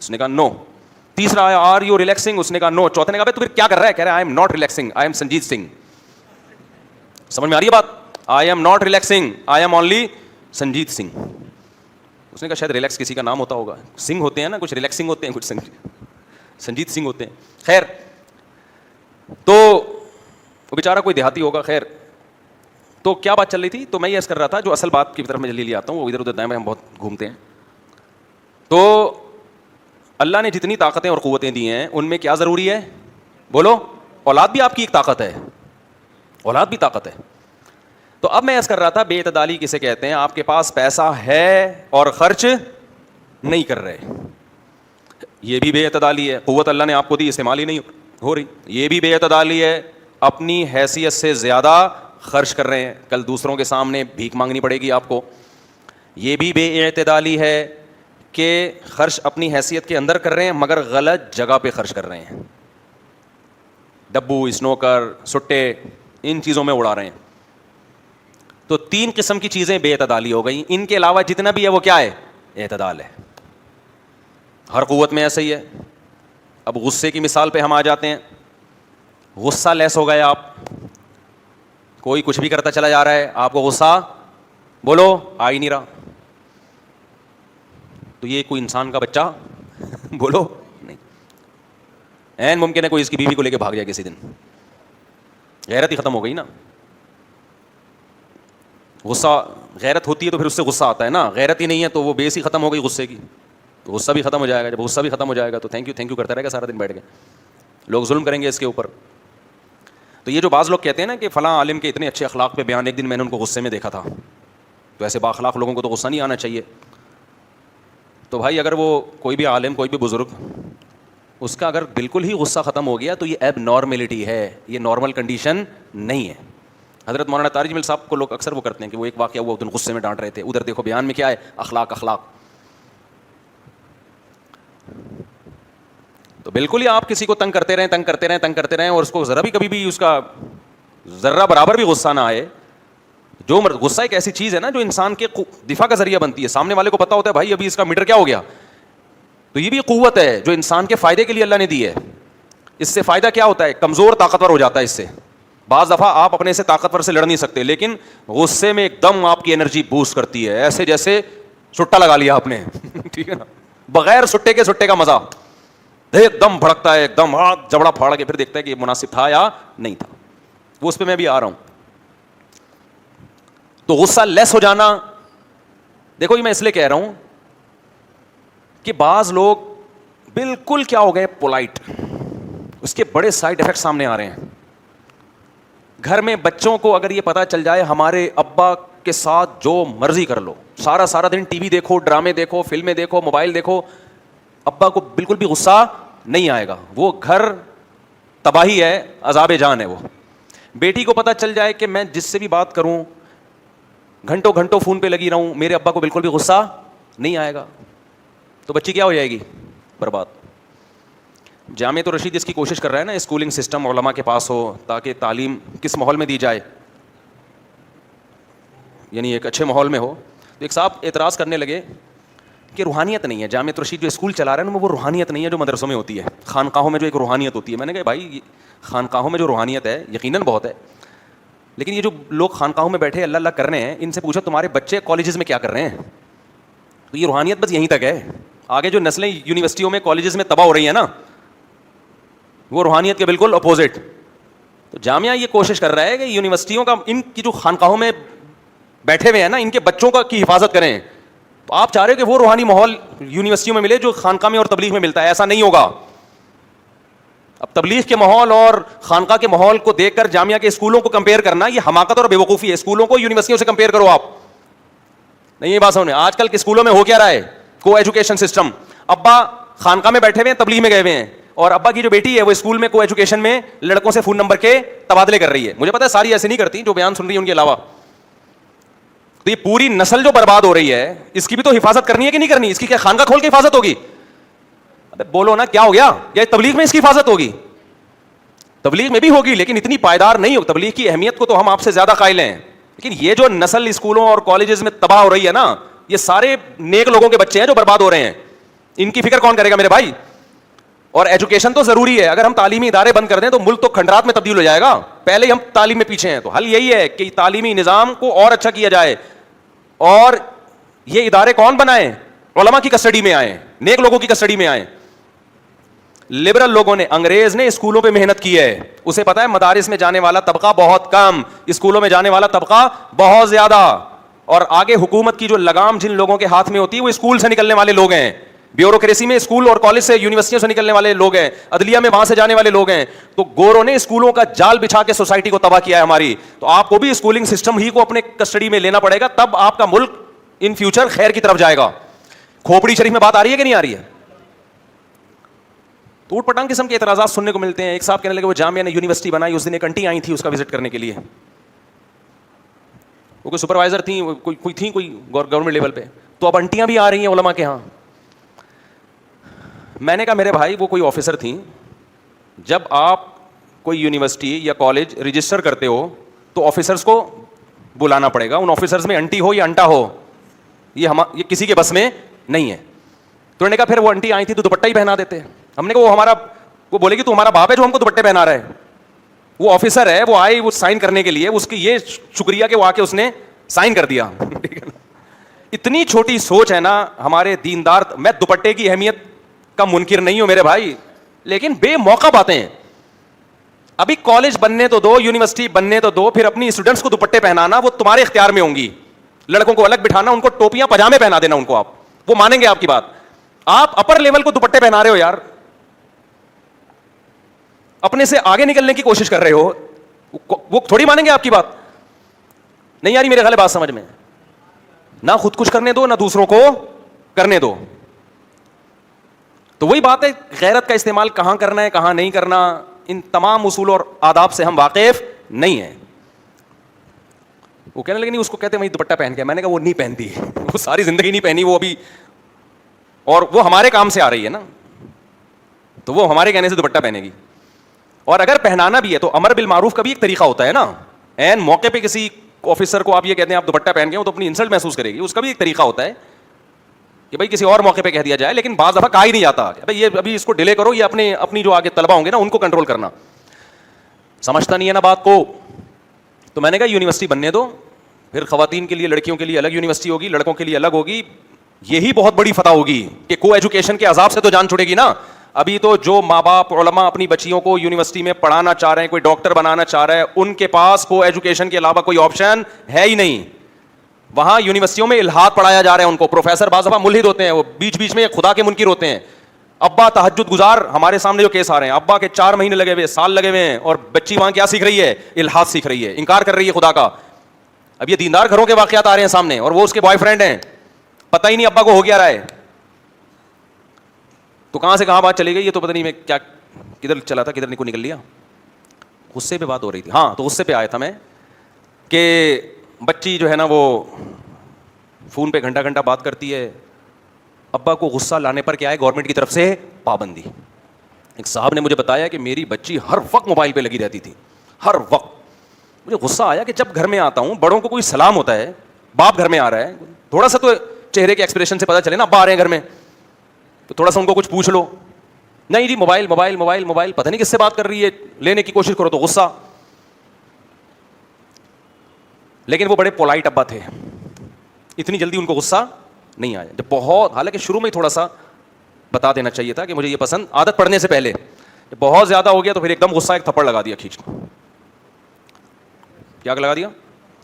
اس نے کہا نو. تیسرا آیا آر یو ریلیکسنگ؟ اس نے کہا نو. چوتھے نے کہا تو پھر کیا کر رہا ہے؟ کہہ رہا ہے I am not relaxing, I am Sanjeet Singh. سمجھ میں آ رہی ہے بات؟ I am not relaxing, I am only Sanjeet Singh. اس نے کہا شاید ریلیکس کسی کا نام ہوتا ہوگا, سنگھ ہوتے ہیں نا, کچھ ریلیکسنگ ہوتے ہیں, کچھ سنجیت سنگھ ہوتے ہیں. خیر, تو وہ بیچارہ کوئی دیہاتی ہوگا. خیر, تو کیا بات چل رہی تھی؟ تو میں یہ عرض کر رہا تھا جو اصل بات کی طرف میں جلدی آتا ہوں, وہ ادھر ادھر دائیں ہم بہت گھومتے ہیں. تو اللہ نے جتنی طاقتیں اور قوتیں دی ہیں ان میں کیا ضروری ہے؟ بولو. اولاد بھی آپ کی ایک طاقت ہے, اولاد بھی طاقت ہے. تو اب میں عرض کر رہا تھا بے اعتدالی کسے کہتے ہیں؟ آپ کے پاس پیسہ ہے اور خرچ نہیں کر رہے, یہ بھی بے اعتدالی ہے. قوت اللہ نے آپ کو دی, استعمال ہی نہیں ہو رہی, یہ بھی بے اعتدالی ہے. اپنی حیثیت سے زیادہ خرچ کر رہے ہیں, کل دوسروں کے سامنے بھیک مانگنی پڑے گی آپ کو. یہ بھی بے اعتدالی ہے کہ خرچ اپنی حیثیت کے اندر کر رہے ہیں مگر غلط جگہ پہ خرچ کر رہے ہیں. ڈبو, اسنوکر, سٹے, ان چیزوں میں اڑا رہے ہیں. تو 3 قسم کی چیزیں بے اعتدالی ہو گئیں. ان کے علاوہ جتنا بھی ہے وہ کیا ہے؟ اعتدال ہے. ہر قوت میں ایسا ہی ہے. اب غصے کی مثال پہ ہم آ جاتے ہیں. غصہ لیس ہو گئے آپ, کوئی کچھ بھی کرتا چلا جا رہا ہے, آپ کو غصہ بولو آ ہی نہیں رہا, تو یہ کوئی انسان کا بچہ بولو نہیں. این ممکن ہے کوئی اس کی بیوی کو لے کے بھاگ جائے کسی دن, غیرت ہی ختم ہو گئی نا. غصہ غیرت ہوتی ہے تو پھر اس سے غصہ آتا ہے نا, غیرت ہی نہیں ہے تو وہ بیس ہی ختم ہو گئی غصے کی, تو غصہ بھی ختم ہو جائے گا. جب غصہ بھی ختم ہو جائے گا تو تھینک یو کرتا رہے گا سارا دن بیٹھ کے, لوگ ظلم کریں گے اس کے اوپر. تو یہ جو بعض لوگ کہتے ہیں نا کہ فلاں عالم کے اتنے اچھے اخلاق پہ بیان, ایک دن میں نے ان کو غصے میں دیکھا تھا, تو ایسے بااخلاق لوگوں کو تو غصہ نہیں آنا چاہیے. تو بھائی اگر وہ کوئی بھی عالم کوئی بھی بزرگ, اس کا اگر بالکل ہی غصہ ختم ہو گیا تو یہ ایب نارملٹی ہے, یہ نارمل کنڈیشن نہیں ہے. حضرت مولانا طارق جمیل صاحب کو لوگ اکثر وہ کرتے ہیں کہ وہ ایک واقعہ ہوا, دن غصے میں ڈانٹ رہے تھے, ادھر دیکھو بیان میں کیا ہے, اخلاق. تو بالکل ہی آپ کسی کو تنگ کرتے رہیں اور اس کو ذرا بھی کبھی بھی اس کا ذرہ برابر بھی غصہ نہ آئے. جو غصہ ایک ایسی چیز ہے نا جو انسان کے دفاع کا ذریعہ بنتی ہے, سامنے والے کو پتا ہوتا ہے بھائی ابھی اس کا میٹر کیا ہو گیا, تو یہ بھی قوت ہے جو انسان کے فائدے کے لیے اللہ نے دی ہے. اس سے فائدہ کیا ہوتا ہے, کمزور طاقتور ہو جاتا ہے اس سے. بعض دفعہ آپ اپنے سے طاقتور سے لڑ نہیں سکتے, لیکن غصے میں ایک دم آپ کی انرجی بوسٹ کرتی ہے, ایسے جیسے سٹا لگا لیا آپ نے ٹھیک ہے نا, بغیر سٹے کا مزہ, ایک دم بھڑکتا ہے, ایک دم ہاتھ جبڑا پھاڑ کے پھر دیکھتا ہے کہ یہ مناسب تھا یا نہیں تھا. وہ اس پہ میں بھی آ رہا ہوں. تو غصہ لیس ہو جانا, دیکھو یہ میں اس لیے کہہ رہا ہوں کہ بعض لوگ بالکل کیا ہو گئے پولائٹ, اس کے بڑے سائڈ افیکٹ سامنے آ رہے ہیں. گھر میں بچوں کو اگر یہ پتا چل جائے ہمارے ابا کے ساتھ جو مرضی کر لو, سارا دن ٹی وی دیکھو, ڈرامے دیکھو, فلمیں دیکھو, موبائل دیکھو, ابا کو بالکل بھی غصہ نہیں آئے گا, وہ گھر تباہی ہے, عذاب جان ہے وہ. بیٹی کو پتا چل جائے کہ میں جس سے بھی بات کروں گھنٹوں فون پہ لگی رہوں, میرے ابا کو بالکل بھی غصہ نہیں آئے گا, تو بچی کیا ہو جائے گی, برباد. جامعۃ الرشید اس کی کوشش کر رہا ہے نا, اسکولنگ سسٹم علماء کے پاس ہو تاکہ تعلیم کس ماحول میں دی جائے, یعنی ایک اچھے ماحول میں ہو. تو ایک صاحب اعتراض کرنے لگے کہ روحانیت نہیں ہے, جامعۃ الرشید جو اسکول چلا رہا ہے نا وہ روحانیت نہیں ہے جو مدرسوں میں ہوتی ہے, خانقاہوں میں جو ایک روحانیت ہوتی ہے. میں نے کہا بھائی خانقاہوں میں جو روحانیت ہے یقیناً بہت ہے, لیکن یہ جو لوگ خانقاہوں میں بیٹھے اللہ کر رہے ہیں, ان سے پوچھو تمہارے بچے کالجز میں کیا کر رہے ہیں, تو یہ روحانیت بس یہیں تک ہے. آگے جو نسلیں یونیورسٹیوں میں کالجز میں تباہ ہو رہی ہیں نا, وہ روحانیت کے بالکل اپوزٹ. تو جامعہ یہ کوشش کر رہا ہے کہ یونیورسٹیوں کا, ان کی جو خانقاہوں میں بیٹھے ہوئے ہیں نا, ان کے بچوں کی حفاظت کریں. تو آپ چاہ رہے ہو کہ وہ روحانی ماحول یونیورسٹیوں میں ملے جو خانقاہ میں اور تبلیغ میں ملتا ہے, ایسا نہیں ہوگا. اب تبلیغ کے ماحول اور خانقاہ کے ماحول کو دیکھ کر جامعہ کے اسکولوں کو کمپیئر کرنا یہ حماقت اور بیوقوفی ہے. اسکولوں کو یونیورسٹیوں سے کمپیئر کرو آپ, نہیں یہ بات سمجھیں. آج کل کے اسکولوں میں ہو کیا رہا ہے, کو ایجوکیشن سسٹم. ابا خانقاہ میں بیٹھے ہوئے ہیں, تبلیغ میں گئے ہوئے ہیں, اور ابا کی جو بیٹی ہے وہ اسکول میں کو ایجوکیشن میں لڑکوں سے فون نمبر کے تبادلے کر رہی ہے. مجھے پتا ہے ساری ایسے نہیں کرتی جو بیان سن رہی ہے ان کے علاوہ. تو یہ پوری نسل جو برباد ہو رہی ہے اس کی بھی تو حفاظت کرنی ہے کہ نہیں کرنی, اس کی کیا خانقاہ کھول کے حفاظت ہوگی؟ ابے بولو نا کیا ہو گیا, یا تبلیغ میں اس کی حفاظت ہوگی؟ تبلیغ میں بھی ہوگی لیکن اتنی پائیدار نہیں ہوگی. تبلیغ کی اہمیت کو تو ہم آپ سے زیادہ قائل ہیں, لیکن یہ جو نسل اسکولوں اور کالجز میں تباہ ہو رہی ہے نا, یہ سارے نیک لوگوں کے بچے ہیں جو برباد ہو رہے ہیں. ان کی فکر کون کرے گا میرے بھائی؟ اور ایجوکیشن تو ضروری ہے, اگر ہم تعلیمی ادارے بند کر دیں تو ملک تو کھنڈرات میں تبدیل ہو جائے گا. پہلے ہی ہم تعلیم میں پیچھے ہیں, تو حل یہی ہے کہ تعلیمی نظام کو اور اچھا کیا جائے, اور یہ ادارے کون بنائیں؟ علماء کی کسٹڈی میں آئیں, نیک لوگوں کی کسٹڈی میں آئیں. لبرل لوگوں نے, انگریز نے اسکولوں پہ محنت کی ہے, اسے پتا ہے مدارس میں جانے والا طبقہ بہت کم, اسکولوں میں جانے والا طبقہ بہت زیادہ, اور آگے حکومت کی جو لگام جن لوگوں کے ہاتھ میں ہوتی ہے وہ اسکول سے نکلنے والے لوگ ہیں. بیوروکریسی میں اسکول اور کالج سے یونیورسٹیوں سے نکلنے والے لوگ ہیں, عدلیہ میں وہاں سے جانے والے لوگ ہیں. تو گوروں نے اسکولوں کا جال بچھا کے سوسائٹی کو تباہ کیا ہے ہماری. تو آپ کو بھی اسکولنگ سسٹم ہی کو اپنے کسٹڈی میں لینا پڑے گا, تب آپ کا ملک ان فیوچر خیر کی طرف جائے گا. کھوپڑی شریف میں بات آ رہی ہے کہ نہیں آ رہی ہے؟ تو اوٹ پٹانگ قسم کے اعتراضات سننے کو ملتے ہیں. ایک صاحب کہنے لگے وہ جامعہ نے یونیورسٹی بنائی, اس دن ایک انٹی آئی تھی اس کا وزٹ کرنے کے لیے, وہ کوئی سپروائزر تھیں, کوئی تھیں کوئی گورنمنٹ لیول پہ, تو اب انٹیاں بھی آ رہی ہیں علماء کے ہاں. میں نے کہا میرے بھائی وہ کوئی آفیسر تھیں, جب آپ کوئی یونیورسٹی یا کالج رجسٹر کرتے ہو تو آفیسرس کو بلانا پڑے گا, ان آفیسرس میں انٹی ہو یا انٹا ہو یہ کسی کے بس میں نہیں ہے. تو انہوں نے کہا پھر وہ انٹی آئی تھی تو دوپٹہ ہی پہنا دیتے. ہم نے کہا وہ بولے گی تو ہمارا باپ ہے جو ہم کو دوپٹے پہنا رہا ہے. وہ آفیسر ہے, وہ آئے وہ سائن کرنے کے لیے, اس کی یہ شکریہ کہ وہ آ کے اس نے سائن کر دیا. اتنی چھوٹی سوچ ہے نا ہمارے دیندار. میں دوپٹے کی اہمیت کا منکر نہیں ہوں میرے بھائی, لیکن بے موقع باتیں ہیں. ابھی کالج بننے تو دو, یونیورسٹی بننے تو دو, پھر اپنی اسٹوڈنٹس کو دوپٹے پہنانا وہ تمہارے اختیار میں ہوں گی. لڑکوں کو الگ بٹھانا, ان کو ٹوپیاں پجامے پہنا دینا ان کو, آپ وہ مانیں گے آپ کی بات. آپ اپر لیول کو دوپٹے پہنا رہے ہو یار, اپنے سے آگے نکلنے کی کوشش کر رہے ہو, وہ تھوڑی مانیں گے آپ کی بات. نہیں یاری میرے خیال بات سمجھ میں, نہ خود کچھ کرنے دو نہ دوسروں کو کرنے دو. تو وہی بات ہے, غیرت کا استعمال کہاں کرنا ہے کہاں نہیں کرنا, ان تمام اصول اور آداب سے ہم واقف نہیں ہیں. وہ کہنے لگے نہیں, اس کو کہتے ہیں دوپٹہ پہن کے. میں نے کہا وہ نہیں پہنتی, وہ ساری زندگی نہیں پہنی وہ ابھی, اور وہ ہمارے کام سے آ رہی ہے نا, تو وہ ہمارے کہنے سے دوپٹہ پہنے گی. اور اگر پہنانا بھی ہے تو امر بالمعروف کا بھی ایک طریقہ ہوتا ہے نا. این موقع پہ کسی آفیسر کو آپ یہ کہتے ہیں آپ دوپٹہ پہن کے, وہ تو اپنی انسلٹ محسوس کرے گی. اس کا بھی ایک طریقہ ہوتا ہے کہ بھائی کسی اور موقع پہ کہہ دیا جائے, لیکن بعض دفعہ کہا ہی نہیں جاتا کہ بھائی یہ ابھی اس کو ڈیلے کرو, یہ اپنی جو آگے طلبہ ہوں گے نا ان کو کنٹرول کرنا. سمجھتا نہیں ہے نا بات کو. تو میں نے کہا یونیورسٹی بننے دو, پھر خواتین کے لیے لڑکیوں کے لیے الگ یونیورسٹی ہوگی, لڑکوں کے لیے الگ ہوگی. یہی بہت بڑی فتح ہوگی کہ کو ایجوکیشن کے عذاب سے تو جان چھڑے گی نا. ابھی تو جو ماں باپ علماء اپنی بچیوں کو یونیورسٹی میں پڑھانا چاہ رہے ہیں, کوئی ڈاکٹر بنانا چاہ رہا ہے, ان کے پاس کو ایجوکیشن کے علاوہ کوئی آپشن ہے ہی نہیں. وہاں یونیورسٹیوں میں الہاد پڑھایا جا رہا ہے ان کو. پروفیسر بعض دفعہ ملحد ہوتے ہیں, وہ بیچ بیچ میں خدا کے منکر ہوتے ہیں. ابا تہجد گزار, ہمارے سامنے جو کیس آ رہے ہیں, ابا کے 4 مہینے لگے ہوئے, سال لگے ہوئے ہیں, اور بچی وہاں کیا سیکھ رہی ہے, الہاد سیکھ رہی ہے, انکار کر رہی ہے خدا کا. اب یہ دیندار گھروں کے واقعات آ رہے ہیں سامنے, اور وہ اس کے بوائے فرینڈ ہیں, پتہ ہی نہیں ابا کو ہو گیا رہا ہے. تو کہاں سے کہاں بات چلی گئی, یہ تو پتہ نہیں میں کیا کدھر چلا تھا, کدھر کو نکل لیا. غصے پہ بات ہو رہی تھی. ہاں, تو غصے پہ آیا تھا میں کہ بچی جو ہے نا وہ فون پہ گھنٹہ گھنٹہ بات کرتی ہے. ابا کو غصہ لانے پر کیا ہے, گورنمنٹ کی طرف سے پابندی. ایک صاحب نے مجھے بتایا کہ میری بچی ہر وقت موبائل پہ لگی رہتی تھی, ہر وقت. مجھے غصہ آیا کہ جب گھر میں آتا ہوں, بڑوں کو کوئی سلام ہوتا ہے, باپ گھر میں آ رہا ہے, تھوڑا سا تو چہرے کے ایکسپریشن سے پتہ چلے نا ابا آ رہے ہیں گھر میں, تو تھوڑا سا ان کو کچھ پوچھ لو. نہیں جی موبائل موبائل موبائل موبائل, پتہ نہیں کس سے بات کر رہی ہے, لینے کی کوشش کرو تو غصہ. لیکن وہ بڑے پولائٹ ابا تھے, اتنی جلدی ان کو غصہ نہیں آیا. جب بہت, حالانکہ شروع میں ہی تھوڑا سا بتا دینا چاہیے تھا کہ مجھے یہ پسند, عادت پڑنے سے پہلے. جب بہت زیادہ ہو گیا تو پھر ایک دم غصہ, ایک تھپڑ لگا دیا کھینچ کے. کیا لگا دیا,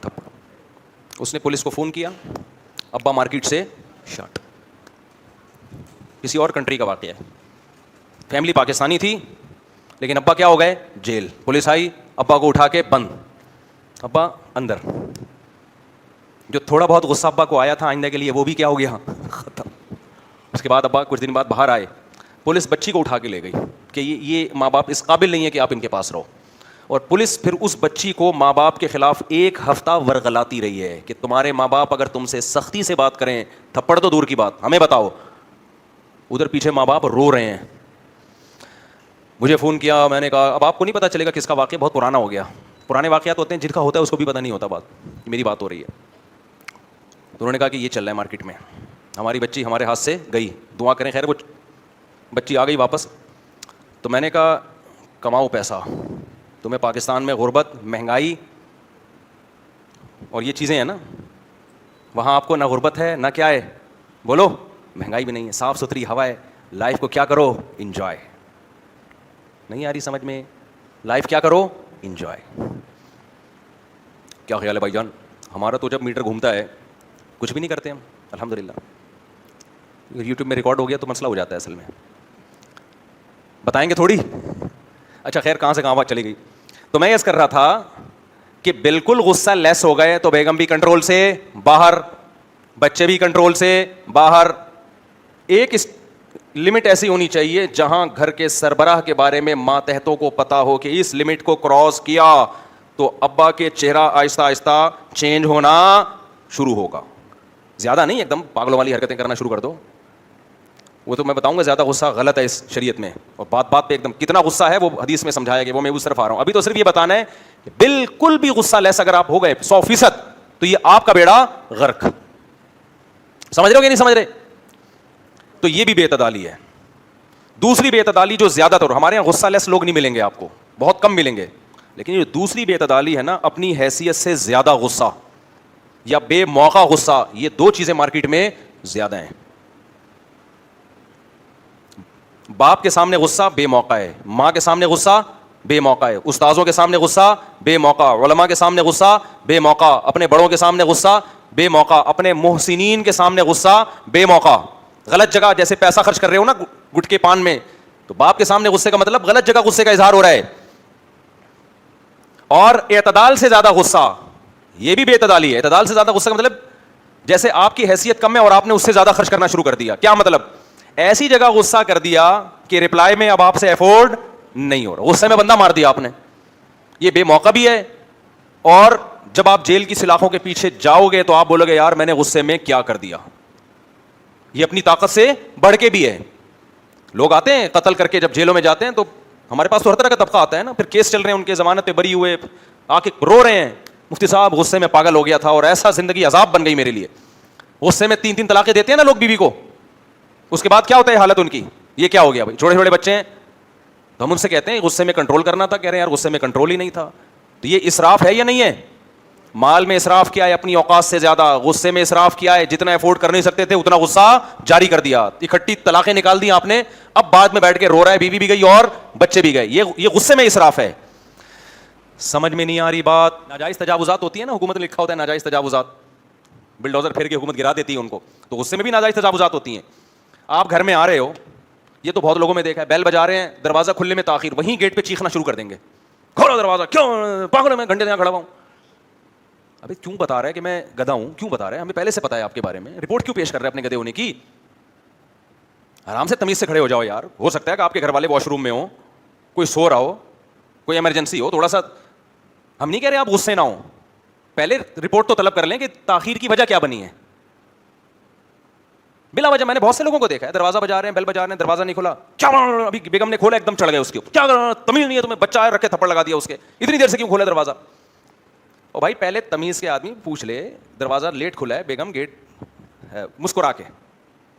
تھپڑ. اس نے پولیس کو فون کیا, ابا مارکیٹ سے شاٹ. کسی اور کنٹری کا واقعہ ہے, فیملی پاکستانی تھی لیکن ابا کیا ہو گئے, جیل. پولیس آئی, ابا کو اٹھا کے بند, ابا اندر. جو تھوڑا بہت غصہ ابا کو آیا تھا آئندہ کے لیے, وہ بھی کیا ہو گیا, ختم. اس کے بعد ابا کچھ دن بعد باہر آئے, پولیس بچی کو اٹھا کے لے گئی کہ یہ ماں باپ اس قابل نہیں ہے کہ آپ ان کے پاس رہو. اور پولیس پھر اس بچی کو ماں باپ کے خلاف 1 ہفتہ ورغلاتی رہی ہے کہ تمہارے ماں باپ اگر تم سے سختی سے بات کریں, تھپڑ تو دور کی بات, ہمیں بتاؤ. ادھر پیچھے ماں باپ رو رہے ہیں. مجھے فون کیا, میں نے کہا اب آپ کو نہیں پتا چلے گا کس کا واقعہ, بہت پرانا ہو گیا. پرانے واقعات ہوتے ہیں جن کا ہوتا ہے اس کو بھی پتہ نہیں ہوتا بات, میری بات ہو رہی ہے. تو انہوں نے کہا کہ یہ چل رہا ہے مارکیٹ میں, ہماری بچی ہمارے ہاتھ سے گئی, دعا کریں. خیر وہ بچی آ گئی واپس. تو میں نے کہا کماؤ پیسہ, تمہیں پاکستان میں غربت, مہنگائی اور یہ چیزیں ہیں نا, وہاں آپ کو نہ غربت ہے نہ کیا ہے, بولو, مہنگائی بھی نہیں ہے, صاف ستھری ہوا ہے. لائف کو کیا کرو, انجوائے. نہیں آ رہی سمجھ میں, لائف کیا کرو, انجوائے. کیا خیال ہے بھائی جان؟ ہمارا تو جب میٹر گھومتا ہے کچھ بھی نہیں کرتے ہم, الحمدللہ. یوٹیوب میں ریکارڈ ہو گیا تو مسئلہ ہو جاتا ہے اصل میں, بتائیں گے تھوڑی. اچھا خیر, کہاں سے کہاں بات چلی گئی. تو میں یہ کر رہا تھا کہ بالکل غصہ لیس ہو گئے تو بیگم بھی کنٹرول سے باہر, بچے بھی کنٹرول سے باہر. ایک لمٹ ایسی ہونی چاہیے جہاں گھر کے سربراہ کے بارے میں ماتحتوں کو پتا ہو کہ اس لمٹ کو کراس کیا تو ابا کے چہرہ آہستہ آہستہ چینج ہونا شروع ہوگا. زیادہ نہیں ایک دم پاگلوں والی حرکتیں کرنا شروع کر دو, وہ تو میں بتاؤں گا زیادہ غصہ غلط ہے اس شریعت میں, اور بات بات پہ ایک دم کتنا غصہ ہے وہ حدیث میں سمجھایا گیا, وہ میں اس طرف آ رہا ہوں. ابھی تو صرف یہ بتانا ہے کہ بالکل بھی غصہ لیس اگر آپ ہو گئے 100% تو یہ آپ کا بیڑا غرق. سمجھ رہے ہو کہ نہیں سمجھ رہے؟ تو یہ بھی بے اعتدالی ہے. دوسری بے اعتدالی جو زیادہ تر, ہمارے یہاں غصہ لیس لوگ نہیں ملیں گے آپ کو, بہت کم ملیں گے. لیکن یہ دوسری بے اعتدالی ہے نا, اپنی حیثیت سے زیادہ غصہ یا بے موقع غصہ, یہ دو چیزیں مارکیٹ میں زیادہ ہیں. باپ کے سامنے غصہ بے موقع ہے, ماں کے سامنے غصہ بے موقع ہے, استاذوں کے سامنے غصہ بے موقع, علماء کے سامنے غصہ بے موقع, اپنے بڑوں کے سامنے غصہ بے موقع, اپنے محسنین کے سامنے غصہ بے موقع. غلط جگہ جیسے پیسہ خرچ کر رہے ہو نا گٹکے پان میں, تو باپ کے سامنے غصے کا مطلب غلط جگہ غصے کا اظہار ہو رہا ہے. اور اعتدال سے زیادہ غصہ, یہ بھی بے اعتدالی ہے. اعتدال سے زیادہ غصہ کا مطلب جیسے آپ کی حیثیت کم ہے اور آپ نے اس سے زیادہ خرچ کرنا شروع کر دیا. کیا مطلب؟ ایسی جگہ غصہ کر دیا کہ رپلائی میں اب آپ سے افورڈ نہیں ہو رہا, غصے میں بندہ مار دیا آپ نے. یہ بے موقع بھی ہے, اور جب آپ جیل کی سلاخوں کے پیچھے جاؤ گے تو آپ بولو گے یار میں نے غصے میں کیا کر دیا. یہ اپنی طاقت سے بڑھ کے بھی ہے. لوگ آتے ہیں قتل کر کے جب جیلوں میں جاتے ہیں تو ہمارے پاس تو ہر طرح کا طبقہ آتا ہے نا, پھر کیس چل رہے ہیں ان کے ضمانت پہ بری ہوئے, آ کے رو رہے ہیں مفتی صاحب غصے میں پاگل ہو گیا تھا اور ایسا زندگی عذاب بن گئی میرے لیے. غصے میں 3 طلاقیں دیتے ہیں نا لوگ بیوی کو, اس کے بعد کیا ہوتا ہے حالت ان کی, یہ کیا ہو گیا بھائی, چھوٹے چھوٹے بچے ہیں. تو ہم ان سے کہتے ہیں غصے میں کنٹرول کرنا تھا, کہہ رہے ہیں یار غصے میں کنٹرول ہی نہیں تھا. تو یہ اسراف ہے یا نہیں ہے؟ مال میں اسراف کیا ہے اپنی اوقات سے زیادہ, غصے میں اسراف کیا ہے, جتنا افورڈ کر نہیں سکتے تھے اتنا غصہ جاری کر دیا, اکٹھی طلاقیں نکال دی آپ نے, اب بعد میں بیٹھ کے رو رہا ہے بیوی بھی گئی اور بچے بھی گئے. یہ غصے میں اسراف ہے. سمجھ میں نہیں آ رہی بات. ناجائز تجاوزات ہوتی ہے نا, حکومت نے لکھا ہوتا ہے ناجائز تجاوزات, بلڈوزر پھیر کے حکومت گرا دیتی ہے ان کو, تو غصے میں بھی ناجائز تجاوزات ہوتی ہیں. آپ گھر میں آ رہے ہو, یہ تو بہت لوگوں میں دیکھا ہے, بیل بجا رہے ہیں, دروازہ کھلنے میں تاخیر, وہیں گیٹ پہ چیخنا شروع کر دیں گے, کھولو دروازہ, کیوں پاگل میں گھنٹے سے یہاں کھڑا ہوا ہوں. ابھی کیوں بتا رہا ہے کہ میں گدھا ہوں, کیوں بتا رہا ہے, ہمیں پہلے سے پتا ہے آپ کے بارے میں, رپورٹ کیوں پیش کر رہے ہیں اپنے گدھے ہونے کی. آرام سے تمیز سے کھڑے ہو جاؤ یار. ہو سکتا ہے کہ آپ کے گھر والے واش روم میں ہوں, کوئی سو رہا ہو, کوئی ایمرجنسی ہو, تھوڑا سا, ہم نہیں کہہ رہے آپ غصے نہ ہوں, پہلے رپورٹ تو طلب کر لیں کہ تاخیر کی وجہ کیا بنی ہے. بلا وجہ میں نے بہت سے لوگوں کو دیکھا ہے, دروازہ بجا رہے ہیں, بیل بجا رہے ہیں, دروازہ نہیں کھولا, کیا ابھی بیگم نے کھولا, ایک دم چڑھ گئے اس کے اوپر, کیا تمیز نہیں ہے تمہیں, بچہ آیا رکھے تھپڑ لگا دیا اس کے, اتنی دیر سے کیوں کھولا دروازہ. اور بھائی پہلے تمیز کے آدمی پوچھ لے, دروازہ لیٹ کھلا ہے, بیگم گیٹ مسکرا کے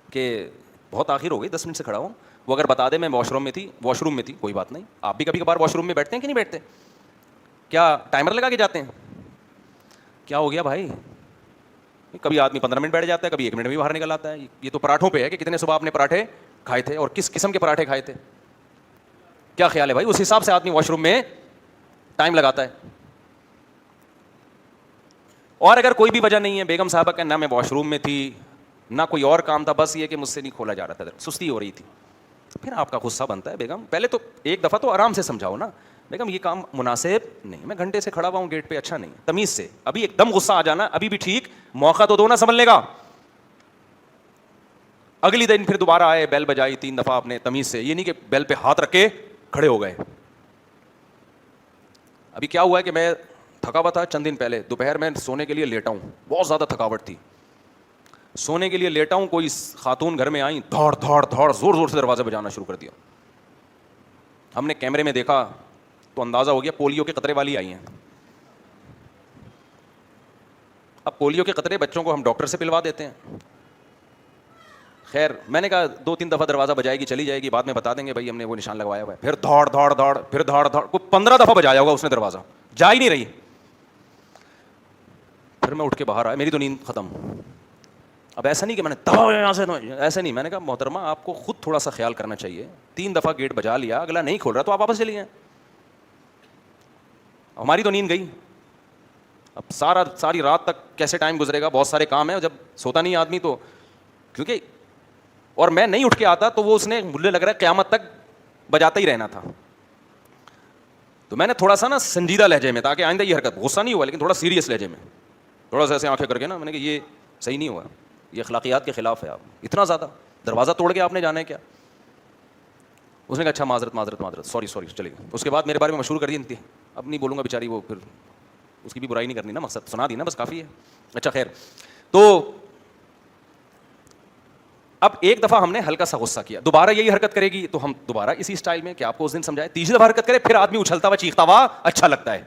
کہ بہت آخر ہو گئی, 10 منٹ سے کھڑا ہوں, وہ اگر بتا دے میں واش روم میں تھی, کوئی بات نہیں. آپ بھی کبھی کبھار واش روم میں بیٹھتے ہیں کہ نہیں بیٹھتے, کیا ٹائمر لگا کے جاتے ہیں؟ کیا ہو گیا بھائی, کبھی آدمی 15 منٹ بیٹھ جاتا ہے, کبھی 1 منٹ میں باہر نکل آتا ہے. یہ تو پراٹھوں پہ ہے کہ کتنے صبح آپ نے پراٹھے کھائے تھے اور کس قسم کے پراٹھے کھائے تھے. کیا خیال ہے بھائی, اس حساب سے آدمی واش روم میں ٹائم لگاتا ہے. اور اگر کوئی بھی وجہ نہیں ہے, بیگم صاحبہ کا نہ میں واش روم میں تھی نہ کوئی اور کام تھا, بس یہ کہ مجھ سے نہیں کھولا جا رہا تھا, سستی ہو رہی تھی, پھر آپ کا غصہ بنتا ہے. بیگم پہلے تو ایک دفعہ تو آرام سے سمجھاؤ نا, بیگم یہ کام مناسب نہیں, میں گھنٹے سے کھڑا ہوا ہوں گیٹ پہ, اچھا نہیں, تمیز سے. ابھی ایک دم غصہ آ جانا ابھی بھی ٹھیک, موقع تو دو نا سنبھلنے کا. اگلی دن پھر دوبارہ آئے, بیل بجائی 3 دفعہ آپ نے تمیز سے, یہ نہیں کہ بیل پہ ہاتھ رکھ کے کھڑے ہو گئے. ابھی کیا ہوا ہے کہ میں تھکا ہوا تھا چند دن پہلے, دوپہر میں سونے کے لیے لیٹا ہوں, بہت زیادہ تھکاوٹ تھی, سونے کے لیے لیٹا ہوں, کوئی خاتون گھر میں آئیں, دھاڑ دھاڑ دھاڑ زور زور سے دروازہ بجانا شروع کر دیا. ہم نے کیمرے میں دیکھا تو اندازہ ہو گیا پولیو کے قطرے والی آئی ہیں. اب پولیو کے قطرے بچوں کو ہم ڈاکٹر سے پلوا دیتے ہیں. خیر میں نے کہا 2-3 دفعہ دروازہ بجائے گی چلی جائے گی, بعد میں بتا دیں گے بھائی ہم نے وہ نشان لگوایا ہوا ہے. پھر دھاڑ دھاڑ دھاڑ, پھر دھاڑ دھاڑ, کوئی 15 دفعہ بجایا ہوگا اس نے دروازہ, جا ہی نہیں رہی. پھر میں اٹھ کے باہر آیا, میری تو نیند ختم. اب ایسا نہیں کہ میں نے دباؤ یہاں سے, ایسا نہیں. میں نے کہا محترمہ آپ کو خود تھوڑا سا خیال کرنا چاہیے, 3 دفعہ گیٹ بجا لیا, اگلا نہیں کھول رہا تو آپ واپس چلی جائیں. ہماری تو نیند گئی. اب ساری رات تک کیسے ٹائم گزرے گا, بہت سارے کام ہیں, جب سوتا نہیں آدمی تو, کیونکہ اور میں نہیں اٹھ کے آتا تو وہ اس نے مجھے لگ رہا ہے قیامت تک بجاتا ہی رہنا تھا. تو میں نے تھوڑا سا نا سنجیدہ لہجے میں, تاکہ آئندہ یہ حرکت, غصہ نہیں ہوا لیکن تھوڑا سیریس لہجے میں, تھوڑا سا ایسے آنکھیں کر کے نا, میں نے کہا یہ صحیح نہیں ہوا, یہ اخلاقیات کے خلاف ہے. آپ اتنا زیادہ دروازہ توڑ کے آپ نے جانا ہے کیا؟ اس نے کہا اچھا معذرت سوری چلے گا. اس کے بعد میرے بارے میں مشہور کر دی تھی, اب نہیں بولوں گا بیچاری, وہ پھر اس کی بھی برائی نہیں کرنی نا, مقصد سنا دی نا بس کافی ہے. اچھا خیر, تو اب ایک دفعہ ہم نے ہلکا سا غصہ کیا, دوبارہ یہی حرکت کرے گی تو ہم دوبارہ اسی اسٹائل میں کہ آپ کو اس دن سمجھائے, تیسری دفعہ حرکت کرے پھر آدمی اچھلتا ہوا چیختا ہوا اچھا لگتا ہے.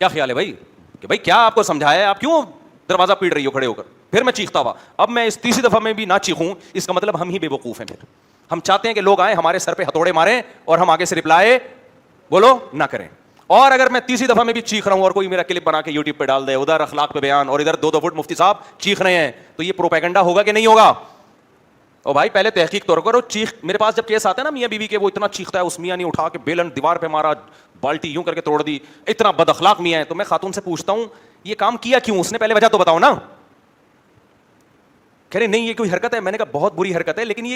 کیا خیال ہے بھائی کہ بھائی کیا آپ کو سمجھایا ہے, آپ کیوں دروازہ پیٹ رہی ہو کھڑے ہو کر, پھر میں چیختا ہوا. اب میں اس تیسری دفعہ میں بھی نہ چیخوں, اس کا مطلب ہم ہی بے وقوف ہیں. پھر ہم چاہتے ہیں کہ لوگ آئیں ہمارے سر پہ ہتھوڑے ماریں اور ہم آگے سے رپلائی بولو نہ کریں. اور اگر میں تیسری دفعہ میں بھی چیخ رہا ہوں اور کوئی میرا کلپ بنا کے یوٹیوب پہ ڈال دے, ادھر اخلاق پہ بیان اور ادھر 2 فٹ مفتی صاحب چیخ رہے ہیں, تو یہ پروپیگنڈا ہوگا کہ نہیں ہوگا؟ اور بھائی پہلے تحقیق تو کرو. چیخ, میرے پاس جب کیس آتا ہے نا میاں بیوی کے, وہ اتنا چیختا ہے, اس میاں نے اٹھا کے بیلن دیوار پہ مارا, بالٹی یوں کر کے توڑ دی, اتنا بد اخلاق میاں ہے, تو میں خاتون سے پوچھتا ہوں یہ کام کیا کیوں, اس نے پہلے وجہ تو بتاؤ نا. کہہ رہے نہیں یہ کوئی حرکت ہے. میں نے کہا بہت بری حرکت ہے, لیکن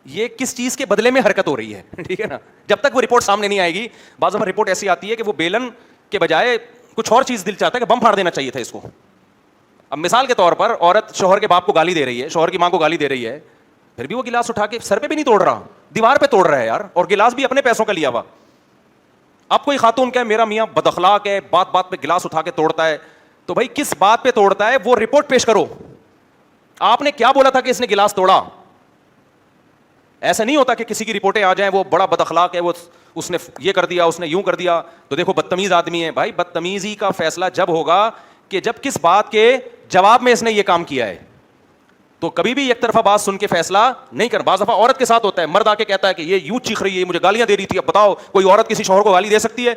یہ کس چیز کے بدلے میں حرکت ہو رہی ہے؟ ٹھیک ہے نا, جب تک وہ رپورٹ سامنے نہیں آئے گی. بعض دفعہ رپورٹ ایسی آتی ہے کہ وہ بیلن کے بجائے کچھ اور چیز دل چاہتا ہے کہ بم پھاڑ دینا چاہیے تھا اس کو. اب مثال کے طور پر عورت شوہر کے باپ کو گالی دے رہی ہے, شوہر کی ماں کو گالی دے رہی ہے, پھر بھی وہ گلاس اٹھا کے سر پہ بھی نہیں توڑ رہا, دیوار پہ توڑ رہا ہے یار, اور گلاس بھی اپنے پیسوں کا لیا ہوا. اب کوئی خاتون کہ میرا میاں بد اخلاق ہے, بات بات پہ گلاس اٹھا کے توڑتا ہے, تو بھائی کس بات پہ توڑتا ہے وہ رپورٹ پیش کرو. آپ نے کیا بولا تھا کہ اس نے گلاس توڑا؟ ایسا نہیں ہوتا کہ کسی کی رپورٹیں آ جائیں وہ بڑا بد اخلاق ہے, وہ اس نے یہ کر دیا, اس نے یوں کر دیا, تو دیکھو بدتمیز آدمی ہے. بھائی بدتمیزی کا فیصلہ جب ہوگا کہ جب کس بات کے جواب میں اس نے یہ کام کیا ہے. تو کبھی بھی ایک طرفہ بات سن کے فیصلہ نہیں کر. بعض دفعہ عورت کے ساتھ ہوتا ہے, مرد آ کے کہتا ہے کہ یہ یوں چیخ رہی ہے, مجھے گالیاں دے رہی تھی, اب بتاؤ کوئی عورت کسی شوہر کو گالی دے سکتی ہے؟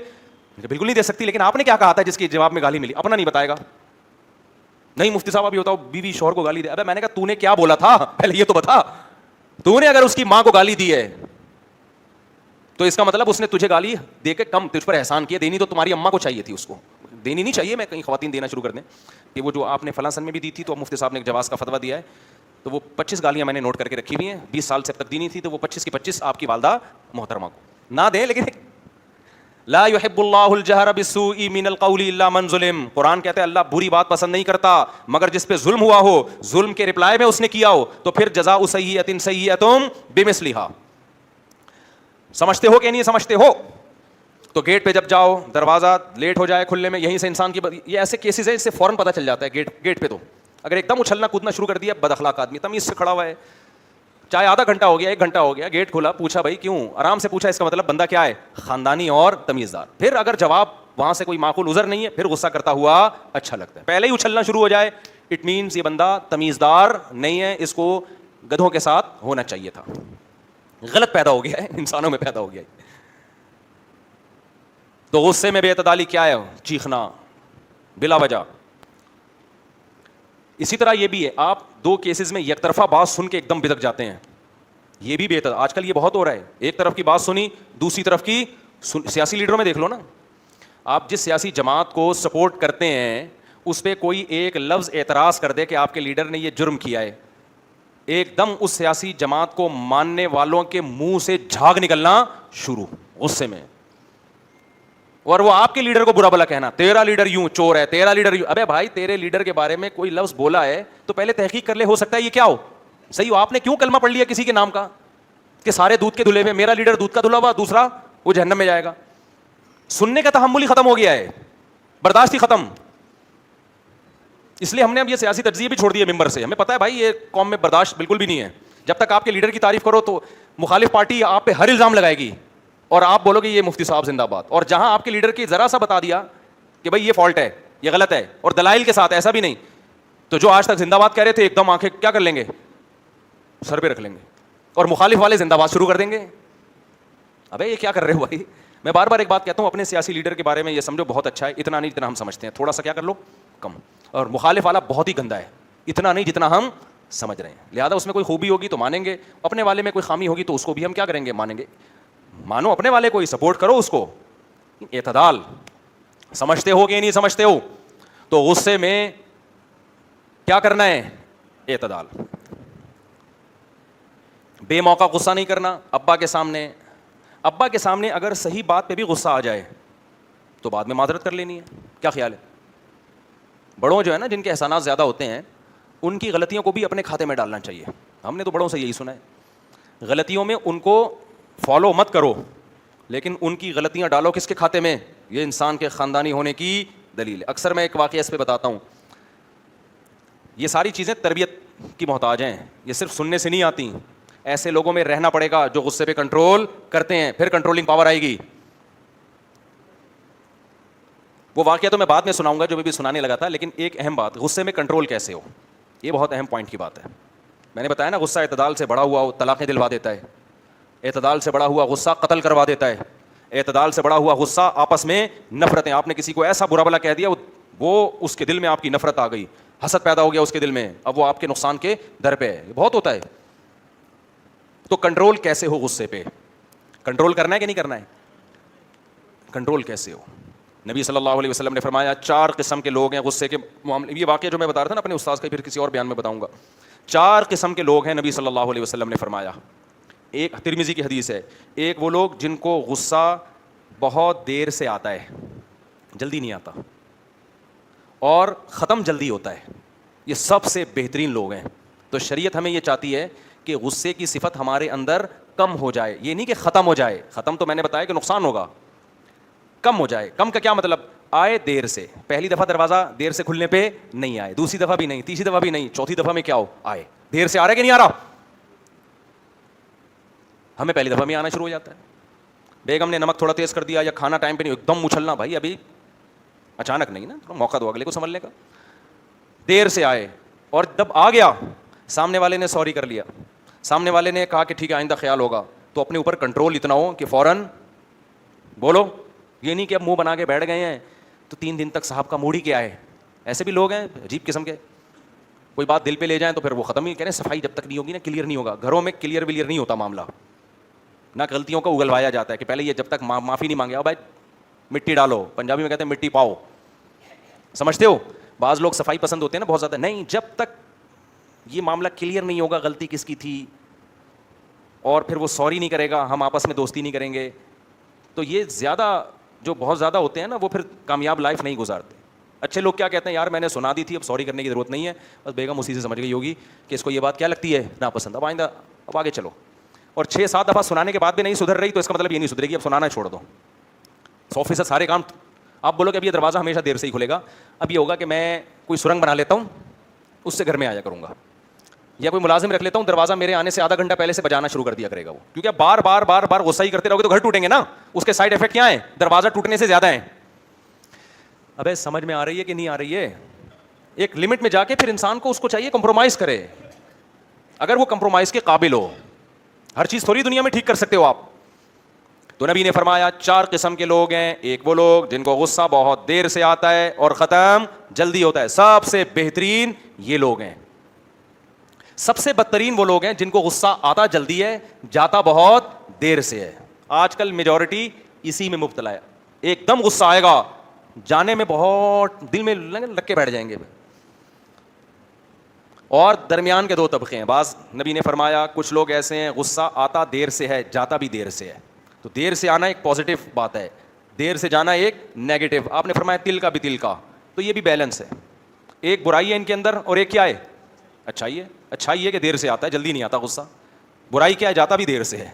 بالکل نہیں دے سکتی. لیکن آپ نے کیا کہا تھا جس کے جواب میں گالی ملی؟ اپنا نہیں بتائے گا. نہیں مفتی صاحب ابھی بتاؤ بیوی شوہر کو گالی دے. ابے میں نے کہا تو نے کیا بولا تھا پہلے یہ تو بتا. تو نے اگر اس کی ماں کو گالی دی ہے تو اس کا مطلب اس نے تجھے گالی دے کے کم تجھ پر احسان کیا. دینی تو تمہاری اماں کو چاہیے تھی, اس کو دینی نہیں چاہیے. میں کہیں خواتین دینا شروع کر دیں کہ وہ جو آپ نے فلاں سن میں بھی دی تھی, تو مفتی صاحب نے ایک جواز کا فتویٰ دیا ہے, تو وہ 25 گالیاں میں نے نوٹ کر کے رکھی ہوئی ہیں, 20 سال سے اب تک دی نہیں تھی, تو وہ 25 کی 25 آپ کی والدہ محترمہ کو نہ دیں. لیکن لا يحب اللہ الجہر بالسوء من القول الا من ظلم. قرآن کہتا ہے اللہ بری بات پسند نہیں کرتا مگر جس پہ ظلم ہوا ہو, ظلم کے رپلائی میں اس نے کیا ہو, تو پھر جزاء سیئۃ سیئۃ بمثلھا. سمجھتے ہو کہ نہیں سمجھتے ہو؟ تو گیٹ پہ جب جاؤ, دروازہ لیٹ ہو جائے کھلنے میں, یہیں سے انسان کی یہ ایسے کیسز ہیں, اس سے فوراً پتہ چل جاتا ہے گیٹ پہ. تو اگر ایک دم اچھلنا کودنا شروع کر دیا, بد اخلاق آدمی تمیز سے کھڑا ہوا ہے, چاہے آدھا گھنٹہ ہو گیا 1 گھنٹہ ہو گیا, گیٹ کھولا, پوچھا بھائی کیوں, آرام سے پوچھا, اس کا مطلب بندہ کیا ہے, خاندانی اور تمیزدار. پھر اگر جواب وہاں سے کوئی معقول عذر نہیں ہے, پھر غصہ کرتا ہوا اچھا لگتا ہے. پہلے ہی اچھلنا شروع ہو جائے, اٹ مینس یہ بندہ تمیزدار نہیں ہے, اس کو گدھوں کے ساتھ ہونا چاہیے تھا. غلط پیدا ہو گیا ہے, انسانوں میں پیدا ہو گیا ہے. تو غصے میں بے اعتدالی کیا ہے؟ چیخنا بلا وجہ. اسی طرح یہ بھی ہے, آپ 2 کیسز میں یک طرفہ بات سن کے ایک دم بدک جاتے ہیں, یہ بھی بہتر. آج کل یہ بہت ہو رہا ہے, ایک طرف کی بات سنی, دوسری طرف کی سیاسی لیڈروں میں دیکھ لو نا, آپ جس سیاسی جماعت کو سپورٹ کرتے ہیں اس پہ کوئی ایک لفظ اعتراض کر دے کہ آپ کے لیڈر نے یہ جرم کیا ہے, ایک دم اس سیاسی جماعت کو ماننے والوں کے منہ سے جھاگ نکلنا شروع غصے میں, اور وہ آپ کے لیڈر کو برا بلا کہنا, تیرا لیڈر یوں چور ہے, تیرا لیڈر یوں. ابے بھائی تیرے لیڈر کے بارے میں کوئی لفظ بولا ہے تو پہلے تحقیق کر لے, ہو سکتا ہے یہ کیا ہو, صحیح ہو. آپ نے کیوں کلمہ پڑھ لیا کسی کے نام کا کہ سارے دودھ کے دھلے ہوئے, میرا لیڈر دودھ کا دھلا ہوا, دوسرا وہ جہنم میں جائے گا. سننے کا تحمل ہی ختم ہو گیا ہے, برداشت ہی ختم. اس لیے ہم نے اب یہ سیاسی تجزیے بھی چھوڑ دیے ممبر سے. ہمیں پتہ ہے بھائی یہ قوم میں برداشت بالکل بھی نہیں ہے. جب تک آپ کے لیڈر کی تعریف کرو تو مخالف پارٹی آپ پہ ہر الزام لگائے گی اور آپ بولو گے یہ مفتی صاحب زندہ باد. اور جہاں آپ کے لیڈر کی ذرا سا بتا دیا کہ بھائی یہ فالٹ ہے, یہ غلط ہے, اور دلائل کے ساتھ, ایسا بھی نہیں, تو جو آج تک زندہ باد کہہ رہے تھے ایک دم آنکھیں کیا کر لیں گے, سر پہ رکھ لیں گے, اور مخالف والے زندہ باد شروع کر دیں گے. ابے یہ کیا کر رہے ہو بھائی؟ میں بار بار ایک بات کہتا ہوں, اپنے سیاسی لیڈر کے بارے میں یہ سمجھو بہت اچھا ہے, اتنا نہیں جتنا ہم سمجھتے ہیں, تھوڑا سا کیا کر لو کم. اور مخالف والا بہت ہی گندا ہے, اتنا نہیں جتنا ہم سمجھ رہے ہیں. لہٰذا اس میں کوئی خوبی ہوگی تو مانیں گے, اپنے والے میں کوئی خامی ہوگی تو اس کو بھی ہم کیا کریں گے, مانیں گے. مانو اپنے والے کو ہی, سپورٹ کرو اس کو. اعتدال سمجھتے ہو کہ نہیں سمجھتے ہو؟ تو غصے میں کیا کرنا ہے, اعتدال. بے موقع غصہ نہیں کرنا. ابا کے سامنے اگر صحیح بات پہ بھی غصہ آ جائے تو بعد میں معذرت کر لینی ہے. کیا خیال ہے؟ بڑوں جو ہے نا, جن کے احسانات زیادہ ہوتے ہیں, ان کی غلطیوں کو بھی اپنے کھاتے میں ڈالنا چاہیے. ہم نے تو بڑوں سے یہی سنا ہے, غلطیوں میں ان کو فالو مت کرو, لیکن ان کی غلطیاں ڈالو کس کے کھاتے میں, یہ انسان کے خاندانی ہونے کی دلیل ہے. اکثر میں ایک واقعہ اس پہ بتاتا ہوں. یہ ساری چیزیں تربیت کی محتاج ہیں, یہ صرف سننے سے نہیں آتی. ایسے لوگوں میں رہنا پڑے گا جو غصے پہ کنٹرول کرتے ہیں, پھر کنٹرولنگ پاور آئے گی. وہ واقعہ تو میں بعد میں سناؤں گا جو بھی سنانے لگا تھا, لیکن ایک اہم بات, غصے میں کنٹرول کیسے ہو, یہ بہت اہم پوائنٹ کی بات ہے. میں نے بتایا نا, غصہ اعتدال سے بڑا ہوا طلاقیں دلوا دیتا ہے, اعتدال سے بڑا ہوا غصہ قتل کروا دیتا ہے, اعتدال سے بڑا ہوا غصہ، آپس میں نفرتیں. آپ نے کسی کو ایسا برا بلا کہہ دیا، وہ اس کے دل میں آپ کی نفرت آ گئی، حسد پیدا ہو گیا اس کے دل میں، اب وہ آپ کے نقصان کے در پہ ہے. یہ بہت ہوتا ہے. تو کنٹرول کیسے ہو غصے پہ؟ کنٹرول کرنا ہے کہ نہیں کرنا ہے؟ کنٹرول کیسے ہو؟ نبی صلی اللہ علیہ وسلم نے فرمایا 4 قسم کے لوگ ہیں غصے کے معاملے. یہ واقعہ جو میں بتا رہا تھا نا اپنے استاد کا، پھر کسی اور بیان میں بتاؤں گا. 4 قسم کے لوگ ہیں نبی صلی اللہ علیہ وسلم نے فرمایا. ایک ترمذی کی حدیث ہے، ایک وہ لوگ جن کو غصہ بہت دیر سے آتا ہے، جلدی نہیں آتا، اور ختم جلدی ہوتا ہے. یہ سب سے بہترین لوگ ہیں. تو شریعت ہمیں یہ چاہتی ہے کہ غصے کی صفت ہمارے اندر کم ہو جائے. یہ نہیں کہ ختم ہو جائے، ختم تو میں نے بتایا کہ نقصان ہوگا، کم ہو جائے. کم کا کیا مطلب؟ آئے دیر سے، پہلی دفعہ دروازہ دیر سے کھلنے پہ نہیں آئے، دوسری دفعہ بھی نہیں، تیسری دفعہ بھی نہیں، چوتھی دفعہ میں کیا ہو آئے. دیر سے آ رہا ہے کہ نہیں آ رہا؟ ہمیں پہلی دفعہ میں آنا شروع ہو جاتا ہے. بیگم نے نمک تھوڑا تیز کر دیا یا کھانا ٹائم پہ نہیں، ایک دم اچھلنا. بھائی ابھی اچانک نہیں نا، تھوڑا موقع دو اگلے کو سنبھلنے کا. دیر سے آئے اور جب آ گیا سامنے والے نے سوری کر لیا، سامنے والے نے کہا کہ ٹھیک ہے آئندہ خیال ہوگا، تو اپنے اوپر کنٹرول اتنا ہو کہ فوراً بولو. یہ نہیں کہ اب منہ بنا کے بیٹھ گئے ہیں تو 3 دن تک صاحب کا موڈ ہی کیا ہے. ایسے بھی لوگ ہیں عجیب قسم کے، کوئی بات دل پہ لے جائیں تو پھر وہ ختم ہی. کہہ رہے ہیں صفائی جب تک نہیں ہوگی نا، کلیئر نہیں ہوگا. گھروں میں کلیئر نہیں ہوتا معاملہ، نہ غلطیوں کو اگلوایا جاتا ہے کہ پہلے یہ جب تک معافی نہیں مانگے. بھائی مٹی ڈالو، پنجابی میں کہتے ہیں مٹی پاؤ، سمجھتے ہو؟ بعض لوگ صفائی پسند ہوتے ہیں نا بہت زیادہ. نہیں، جب تک یہ معاملہ کلیئر نہیں ہوگا غلطی کس کی تھی، اور پھر وہ سوری نہیں کرے گا، ہم آپس میں دوستی نہیں کریں گے، تو یہ زیادہ جو بہت زیادہ ہوتے ہیں نا وہ پھر کامیاب لائف نہیں گزارتے. اچھے لوگ کیا کہتے ہیں، یار میں نے سنا دی تھی، اب سوری کرنے کی ضرورت نہیں ہے. بس بیگم اسی سے سمجھ گئی ہوگی کہ اس کو یہ بات کیا لگتی ہے ناپسند، اب آئندہ اب آگے چلو. اور 6-7 دفعہ سنانے کے بعد بھی نہیں سدھر رہی تو اس کا مطلب یہ نہیں سدھرے گی، اب سنانا چھوڑ دو. 100% سارے کام آپ بولو کہ اب یہ دروازہ ہمیشہ دیر سے ہی کھلے گا. اب یہ ہوگا کہ میں کوئی سرنگ بنا لیتا ہوں، اس سے گھر میں آیا کروں گا، یا کوئی ملازم رکھ لیتا ہوں، دروازہ میرے آنے سے آدھا گھنٹہ پہلے سے بجانا شروع کر دیا کرے گا وہ. کیونکہ بار بار غصہ ہی کرتے رہو گے تو گھر ٹوٹیں گے نا. اس کے سائڈ افیکٹ کیا ہیں؟ دروازہ ٹوٹنے سے زیادہ ہیں. ابے سمجھ میں آ رہی ہے کہ نہیں آ رہی ہے؟ ایک لمٹ میں جا کے پھر انسان کو اس کو چاہیے کمپرومائز کرے، اگر وہ کمپرومائز کے قابل ہو. ہر چیز تھوڑی دنیا میں ٹھیک کر سکتے ہو آپ. تو نبی نے فرمایا 4 قسم کے لوگ ہیں. ایک وہ لوگ جن کو غصہ بہت دیر سے آتا ہے اور ختم جلدی ہوتا ہے. سب سے بہترین یہ لوگ ہیں. سب سے بدترین وہ لوگ ہیں جن کو غصہ آتا جلدی ہے، جاتا بہت دیر سے ہے. آج کل میجورٹی اسی میں مبتلا ہے. ایک دم غصہ آئے گا، جانے میں بہت دل میں لگ کے بیٹھ جائیں گے. اور درمیان کے 2 طبقے ہیں. بعض نبی نے فرمایا کچھ لوگ ایسے ہیں غصہ آتا دیر سے ہے، جاتا بھی دیر سے ہے. تو دیر سے آنا ایک پازیٹیو بات ہے، دیر سے جانا ایک نیگیٹو. آپ نے فرمایا تل کا بھی تل کا، تو یہ بھی بیلنس ہے. ایک برائی ہے ان کے اندر اور ایک کیا ہے؟ اچھائی ہے. اچھائی ہے کہ دیر سے آتا ہے، جلدی نہیں آتا غصہ. برائی کیا ہے؟ جاتا بھی دیر سے ہے.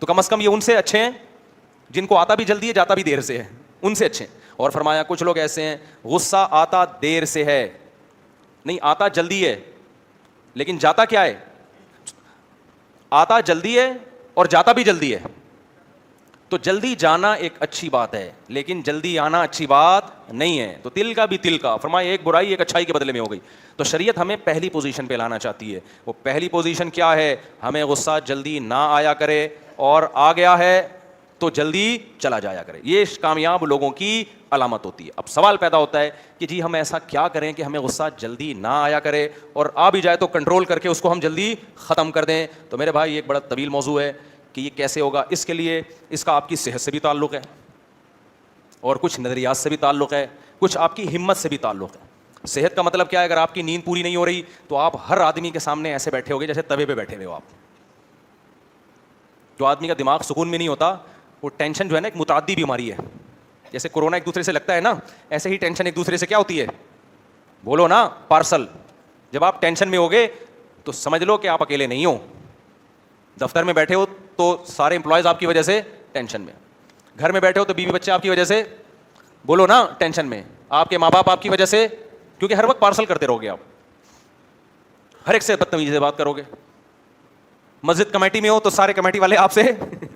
تو کم از کم یہ ان سے اچھے ہیں جن کو آتا بھی جلدی ہے، جاتا بھی دیر سے ہے، ان سے اچھے ہیں. اور فرمایا کچھ لوگ ایسے ہیں غصہ آتا دیر سے ہے، نہیں آتا جلدی ہے لیکن جاتا کیا ہے؟ آتا جلدی ہے اور جاتا بھی جلدی ہے. تو جلدی جانا ایک اچھی بات ہے لیکن جلدی آنا اچھی بات نہیں ہے. تو تل کا بھی تل کا، فرمایا ایک برائی ایک اچھائی کے بدلے میں ہو گئی. تو شریعت ہمیں پہلی پوزیشن پہ لانا چاہتی ہے. وہ پہلی پوزیشن کیا ہے؟ ہمیں غصہ جلدی نہ آیا کرے، اور آ گیا ہے تو جلدی چلا جایا کرے. یہ کامیاب لوگوں کی علامت ہوتی ہے. اب سوال پیدا ہوتا ہے کہ جی ہم ایسا کیا کریں کہ ہمیں غصہ جلدی نہ آیا کرے، اور آ بھی جائے تو کنٹرول کر کے اس کو ہم جلدی ختم کر دیں. تو میرے بھائی ایک بڑا طویل موضوع ہے کہ یہ کیسے ہوگا. اس کے لیے اس کا آپ کی صحت سے بھی تعلق ہے، اور کچھ نظریات سے بھی تعلق ہے، کچھ آپ کی ہمت سے بھی تعلق ہے. صحت کا مطلب کیا ہے؟ اگر آپ کی نیند پوری نہیں ہو رہی تو آپ ہر آدمی کے سامنے ایسے بیٹھے ہوگے جیسے توے پہ بیٹھے ہوئے ہو آپ. جو آدمی کا دماغ سکون میں نہیں ہوتا، وہ ٹینشن جو ہے نا ایک متعدی بیماری ہے. جیسے کورونا ایک دوسرے سے لگتا ہے نا، ایسے ہی ٹینشن ایک دوسرے سے کیا ہوتی ہے؟ بولو نا، پارسل. جب آپ ٹینشن میں ہوگے تو سمجھ لو کہ آپ اکیلے نہیں ہو. دفتر میں بیٹھے ہو تو سارے امپلائیز آپ کی وجہ سے ٹینشن میں، گھر میں بیٹھے ہو تو بیوی بچے آپ کی وجہ سے، بولو نا، ٹینشن میں. آپ کے ماں باپ آپ کی وجہ سے، کیونکہ ہر وقت پارسل کرتے رہو گے آپ، ہر ایک سے بدتمیزی سے بات کرو گے. مسجد کمیٹی میں ہو تو سارے کمیٹی والے آپ سے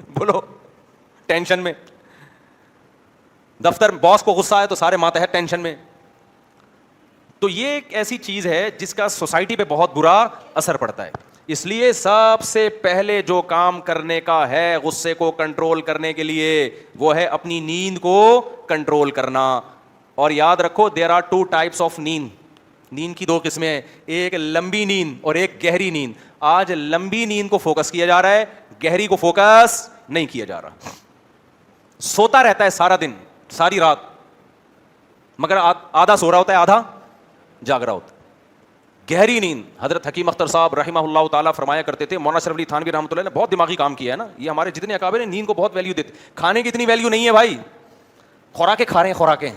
بولو ٹینشن میں. دفتر باس کو غصہ آئے تو سارے ماتحت ٹینشن میں. تو یہ ایک ایسی چیز ہے جس کا سوسائٹی پہ بہت برا اثر پڑتا ہے. اس لیے سب سے پہلے جو کام کرنے کا ہے غصے کو کنٹرول کرنے کے لیے وہ ہے اپنی نیند کو کنٹرول کرنا. اور یاد رکھو دیر آر 2 types آف نیند. نیند کی 2 قسمیں ہیں, ایک لمبی نیند اور ایک گہری نیند. آج لمبی نیند کو فوکس کیا جا رہا ہے, گہری کو فوکس نہیں کیا جا رہا. سوتا رہتا ہے سارا دن ساری رات, مگر آدھا سو رہا ہوتا ہے آدھا جاگ رہا ہوتا ہے. گہری نیند, حضرت حکیم اختر صاحب رحمہ اللہ تعالیٰ فرمایا کرتے تھے, مولانا اشرف علی تھانوی رحمۃ اللہ نے بہت دماغی کام کیا ہے نا, یہ ہمارے جتنے اکابر ہیں نیند کو بہت ویلیو دیتے. کھانے کی اتنی ویلیو نہیں ہے بھائی, خوراکیں کھا رہے ہیں خوراکیں.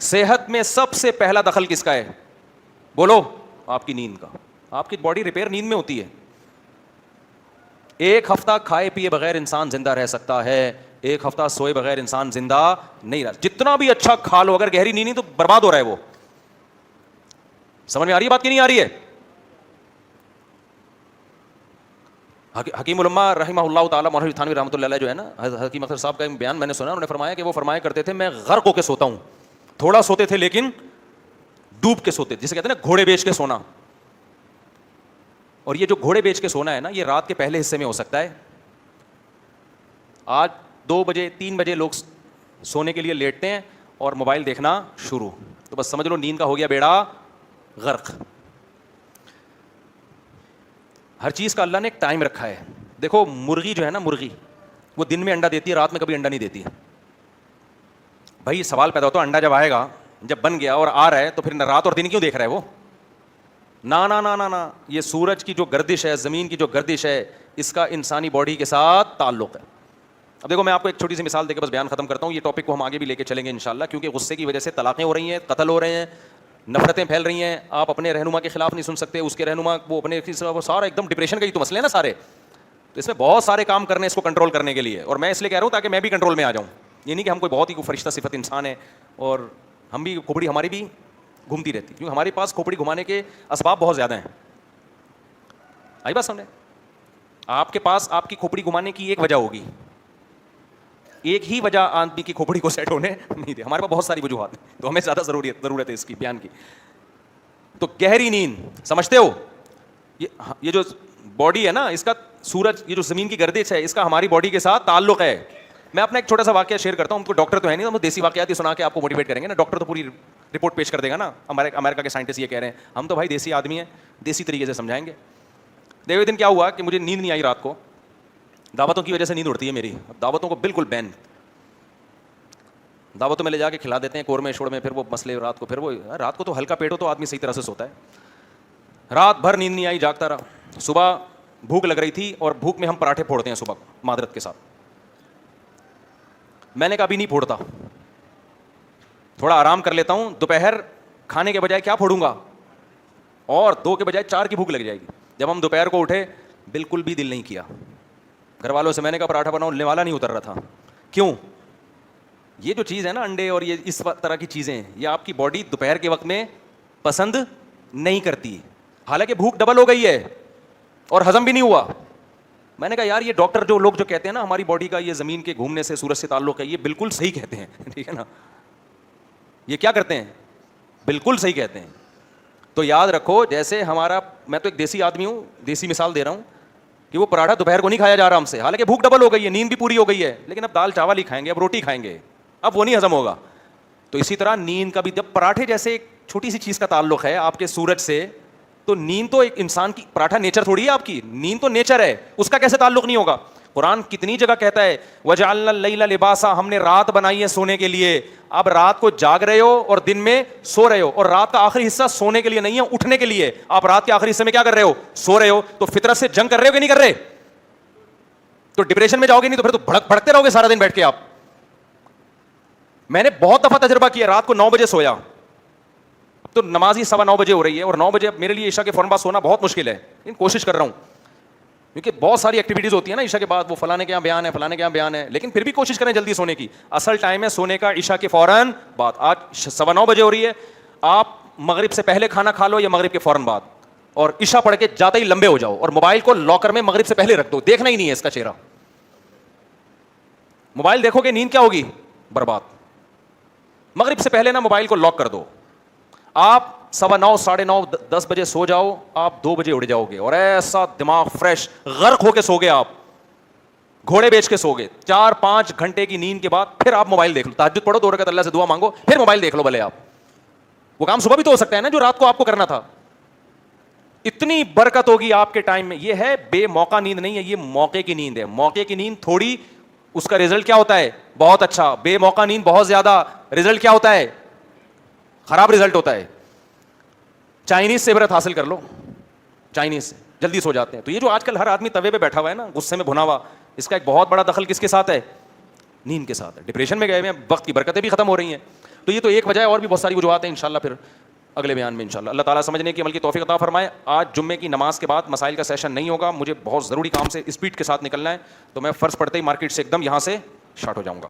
صحت میں سب سے پہلا دخل کس کا ہے بولو؟ آپ کی نیند کا. آپ کی باڈی ریپیئر نیند میں ہوتی ہے. 1 ہفتہ کھائے پیے بغیر انسان زندہ رہ سکتا ہے, 1 ہفتہ سوئے بغیر انسان زندہ نہیں رہ. جتنا بھی اچھا کھا لو اگر گہری نیند نہیں تو برباد ہو رہا ہے وہ. سمجھ میں آ رہی ہے بات کی نہیں آ رہی ہے؟ حکیم الامہ رحمہ اللہ تعالیٰ مولانا تھانوی رحمۃ اللہ علیہ جو ہے نا, حکیم اختر صاحب کا ایک بیان میں نے سنا, انہوں نے فرمایا کہ وہ فرمایا کرتے تھے میں غرق ہو کے سوتا ہوں. تھوڑا سوتے تھے لیکن ڈوب کے سوتے, جسے کہتے ہیں نا گھوڑے بیچ کے سونا. اور یہ جو گھوڑے بیچ کے سونا ہے نا, یہ رات کے پہلے حصے میں ہو سکتا ہے. آج 2 بجے 3 بجے لوگ سونے کے لیے لیٹتے ہیں اور موبائل دیکھنا شروع, تو بس سمجھ لو نیند کا ہو گیا بیڑا غرق. ہر چیز کا اللہ نے ایک ٹائم رکھا ہے. دیکھو مرغی جو ہے نا, مرغی وہ دن میں انڈا دیتی ہے, رات میں کبھی انڈا نہیں دیتی ہے. بھائی سوال پیدا ہوتا ہے انڈا جب آئے گا, جب بن گیا اور آ رہا ہے تو پھر رات اور دن کیوں دیکھ رہا ہے وہ؟ نا نا نا نا نا, یہ سورج کی جو گردش ہے, زمین کی جو گردش ہے, اس کا انسانی باڈی کے ساتھ تعلق ہے. اب دیکھو میں آپ کو ایک چھوٹی سی مثال دے کے بس بیان ختم کرتا ہوں. یہ ٹاپک کو ہم آگے بھی لے کے چلیں گے انشاءاللہ, کیونکہ غصے کی وجہ سے طلاقیں ہو رہی ہیں, قتل ہو رہے ہیں, نفرتیں پھیل رہی ہیں. آپ اپنے رہنما کے خلاف نہیں سن سکتے, اس کے رہنما وہ اپنے وہ سارا ایک دم ڈپریشن کا ہی تو مسئلے ہیں نا سارے. تو اس میں بہت سارے کام کرنے اس کو کنٹرول کرنے کے لیے, اور میں اس لیے کہہ رہا ہوں تاکہ میں بھی کنٹرول میں آ جاؤں. یہ نہیں کہ ہم کوئی بہت ہی کوئی فرشتہ صفت انسان ہے اور ہم بھی کھوپڑی ہماری بھی گھومتی رہتی, کیونکہ ہمارے پاس کھوپڑی گھمانے کے اسباب بہت زیادہ ہیں. آئی بات سمجھے؟ آپ کے پاس آپ کی کھوپڑی گھمانے کی ایک وجہ ہوگی, ایک ہی وجہ آدمی کی کھوپڑی کو سیٹ ہونے نہیں دے. ہمارے پاس بہت ساری وجوہات ہیں, تو ہمیں زیادہ ضرورت ہے اس کی بیان کی. تو گہری نیند سمجھتے ہو, یہ جو باڈی ہے نا, اس کا سورج, یہ جو زمین کی گردش ہے, اس کا ہماری باڈی کے ساتھ تعلق ہے. میں اپنا ایک چھوٹا سا واقعہ شیئر کرتا ہوں. ہم کو ڈاکٹر تو ہے نہیں, ہم دیسی واقعات ہی سنا کے آپ کو موٹیویٹ کریں گے نا. ڈاکٹر تو پوری رپورٹ پیش کر دے گا نا, امریکہ کے سائنٹسٹ یہ کہہ رہے ہیں. ہم تو بھائی دیسی آدمی ہیں, دیسی طریقے سے سمجھائیں گے. دیکھو دن کیا ہوا کہ مجھے نیند نہیں آئی رات کو, دعوتوں کی وجہ سے نیند اڑتی ہے میری. دعوتوں کو بالکل بین, دعوتوں میں لے جا کے کھلا دیتے ہیں قورمے شورمے, پھر وہ مسئلے رات کو, پھر وہ رات کو تو ہلکا پیٹ ہو تو آدمی صحیح طرح سے سوتا ہے. رات بھر نیند نہیں آئی, جاگتا رہا. صبح بھوک لگ رہی تھی, اور بھوک میں ہم پراٹھے پھوڑتے ہیں صبح معذرت کے ساتھ. میں نے کہا ابھی نہیں پھوڑتا, تھوڑا آرام کر لیتا ہوں. دوپہر کھانے کے بجائے کیا پھوڑوں گا, اور 2 کے بجائے 4 کی بھوک لگ جائے گی. جب ہم دوپہر کو اٹھے بالکل بھی دل نہیں کیا. گھر والوں سے میں نے کہا پراٹھا بناؤ, نوالا نہیں اتر رہا تھا. کیوں؟ یہ جو چیز ہے نا انڈے اور یہ اس طرح کی چیزیں, یہ آپ کی باڈی دوپہر کے وقت میں پسند نہیں کرتی, حالانکہ بھوک ڈبل ہو گئی ہے اور ہضم بھی نہیں ہوا. میں نے کہا یار یہ ڈاکٹر جو لوگ جو کہتے ہیں نا ہماری باڈی کا یہ زمین کے گھومنے سے سورج سے تعلق ہے, یہ بالکل صحیح کہتے ہیں, ٹھیک ہے نا. یہ کیا کرتے ہیں, بالکل صحیح کہتے ہیں. تو یاد رکھو جیسے ہمارا, میں تو ایک دیسی آدمی ہوں, دیسی مثال دے رہا ہوں کہ وہ پراٹھا دوپہر کو نہیں کھایا جا رہا ہم سے, حالانکہ بھوک ڈبل ہو گئی ہے, نیند بھی پوری ہو گئی ہے, لیکن اب دال چاول ہی کھائیں گے, اب روٹی کھائیں گے, اب وہ نہیں ہضم ہوگا. تو اسی طرح نیند کا بھی, جب پراٹھے جیسے ایک چھوٹی سی چیز کا تعلق ہے آپ کے سورج سے, تو نیند تو ایک انسان کی, پراٹھا نیچر تھوڑی ہے آپ کی, نیند تو نیچر ہے, اس کا کیسے تعلق نہیں ہوگا. قرآن کتنی جگہ کہتا ہے وَجَعَلْنَا اللَّيْلَ لِبَاسًا, ہم نے رات بنائی ہے سونے کے لیے. اب رات کو جاگ رہے ہو اور دن میں سو رہے ہو, اور رات کا آخری حصہ سونے کے لیے نہیں ہے, اٹھنے کے لیے. آپ رات کے آخری حصے میں کیا کر رہے ہو, سو رہے ہو. تو فطرت سے جنگ کر رہے ہو کہ نہیں کر رہے؟ تو ڈپریشن میں جاؤ گے نہیں, تو پھر تو بھڑکتے رہو گے سارا دن بیٹھ کے آپ. میں نے بہت دفعہ تجربہ کیا, رات کو 9 بجے سویا, تو نماز ہی 9:15 بجے ہو رہی ہے, اور 9 بجے میرے لیے عشاء کے فوراً بعد سونا بہت مشکل ہے, لیکن کوشش کر رہا ہوں, کیونکہ بہت ساری ایکٹیویٹیز ہوتی ہیں نا عشاء کے بعد, وہ فلانے کے یہاں بیان ہے, فلانے کے یہاں بیان ہے, لیکن پھر بھی کوشش کریں جلدی سونے کی. اصل ٹائم ہے سونے کا عشاء کے فوراً بعد. آج 9:15 بجے ہو رہی ہے, آپ مغرب سے پہلے کھانا کھا لو یا مغرب کے فوراً بعد, اور عشاء پڑھ کے جاتے ہی لمبے ہو جاؤ, اور موبائل کو لاکر میں مغرب سے پہلے رکھ دو, دیکھنا ہی نہیں ہے اس کا چہرہ. موبائل دیکھو گے نیند کیا ہوگی, برباد. مغرب سے پہلے نا موبائل کو لاک کر دو. آپ 9:15 9:30 10 بجے سو جاؤ, آپ 2 بجے اٹھ جاؤ گے اور ایسا دماغ فریش, غرق ہو کے سو گے آپ, گھوڑے بیچ کے سو گئے. 4-5 گھنٹے کی نیند کے بعد پھر آپ موبائل دیکھ لو, تہجد پڑھو 2 رکعت اللہ سے دعا مانگو, پھر موبائل دیکھ لو بھلے آپ. وہ کام صبح بھی تو ہو سکتا ہے نا جو رات کو آپ کو کرنا تھا. اتنی برکت ہوگی آپ کے ٹائم میں. یہ ہے بے موقع نیند نہیں ہے, یہ موقع کی نیند ہے. موقع کی نیند تھوڑی, اس کا رزلٹ کیا ہوتا ہے؟ بہت اچھا. بے موقع نیند بہت زیادہ, رزلٹ کیا ہوتا ہے؟ خراب رزلٹ ہوتا ہے. چائنیز سے عبرت حاصل کر لو, چائنیز سے جلدی سو جاتے ہیں. تو یہ جو آج کل ہر آدمی توے پہ بیٹھا ہوا ہے نا, غصے میں بھنا ہوا, اس کا ایک بہت بڑا دخل کس کے ساتھ ہے؟ نیند کے ساتھ ہے. ڈپریشن میں گئے ہوئے ہیں, وقت کی برکتیں بھی ختم ہو رہی ہیں. تو یہ تو ایک وجہ ہے, اور بھی بہت ساری وجوہات ہیں انشاءاللہ پھر اگلے بیان میں انشاءاللہ. اللہ تعالیٰ سمجھنے کی عمل کی توفیق عطا فرمائے. آج جمعے کی نماز کے بعد مسائل کا سیشن نہیں ہوگا, مجھے بہت ضروری کام سے اسپیڈ کے ساتھ نکلنا ہے, تو میں فرض پڑھتے ہی مارکیٹ سے ایک دم یہاں سے شارٹ ہو جاؤں گا.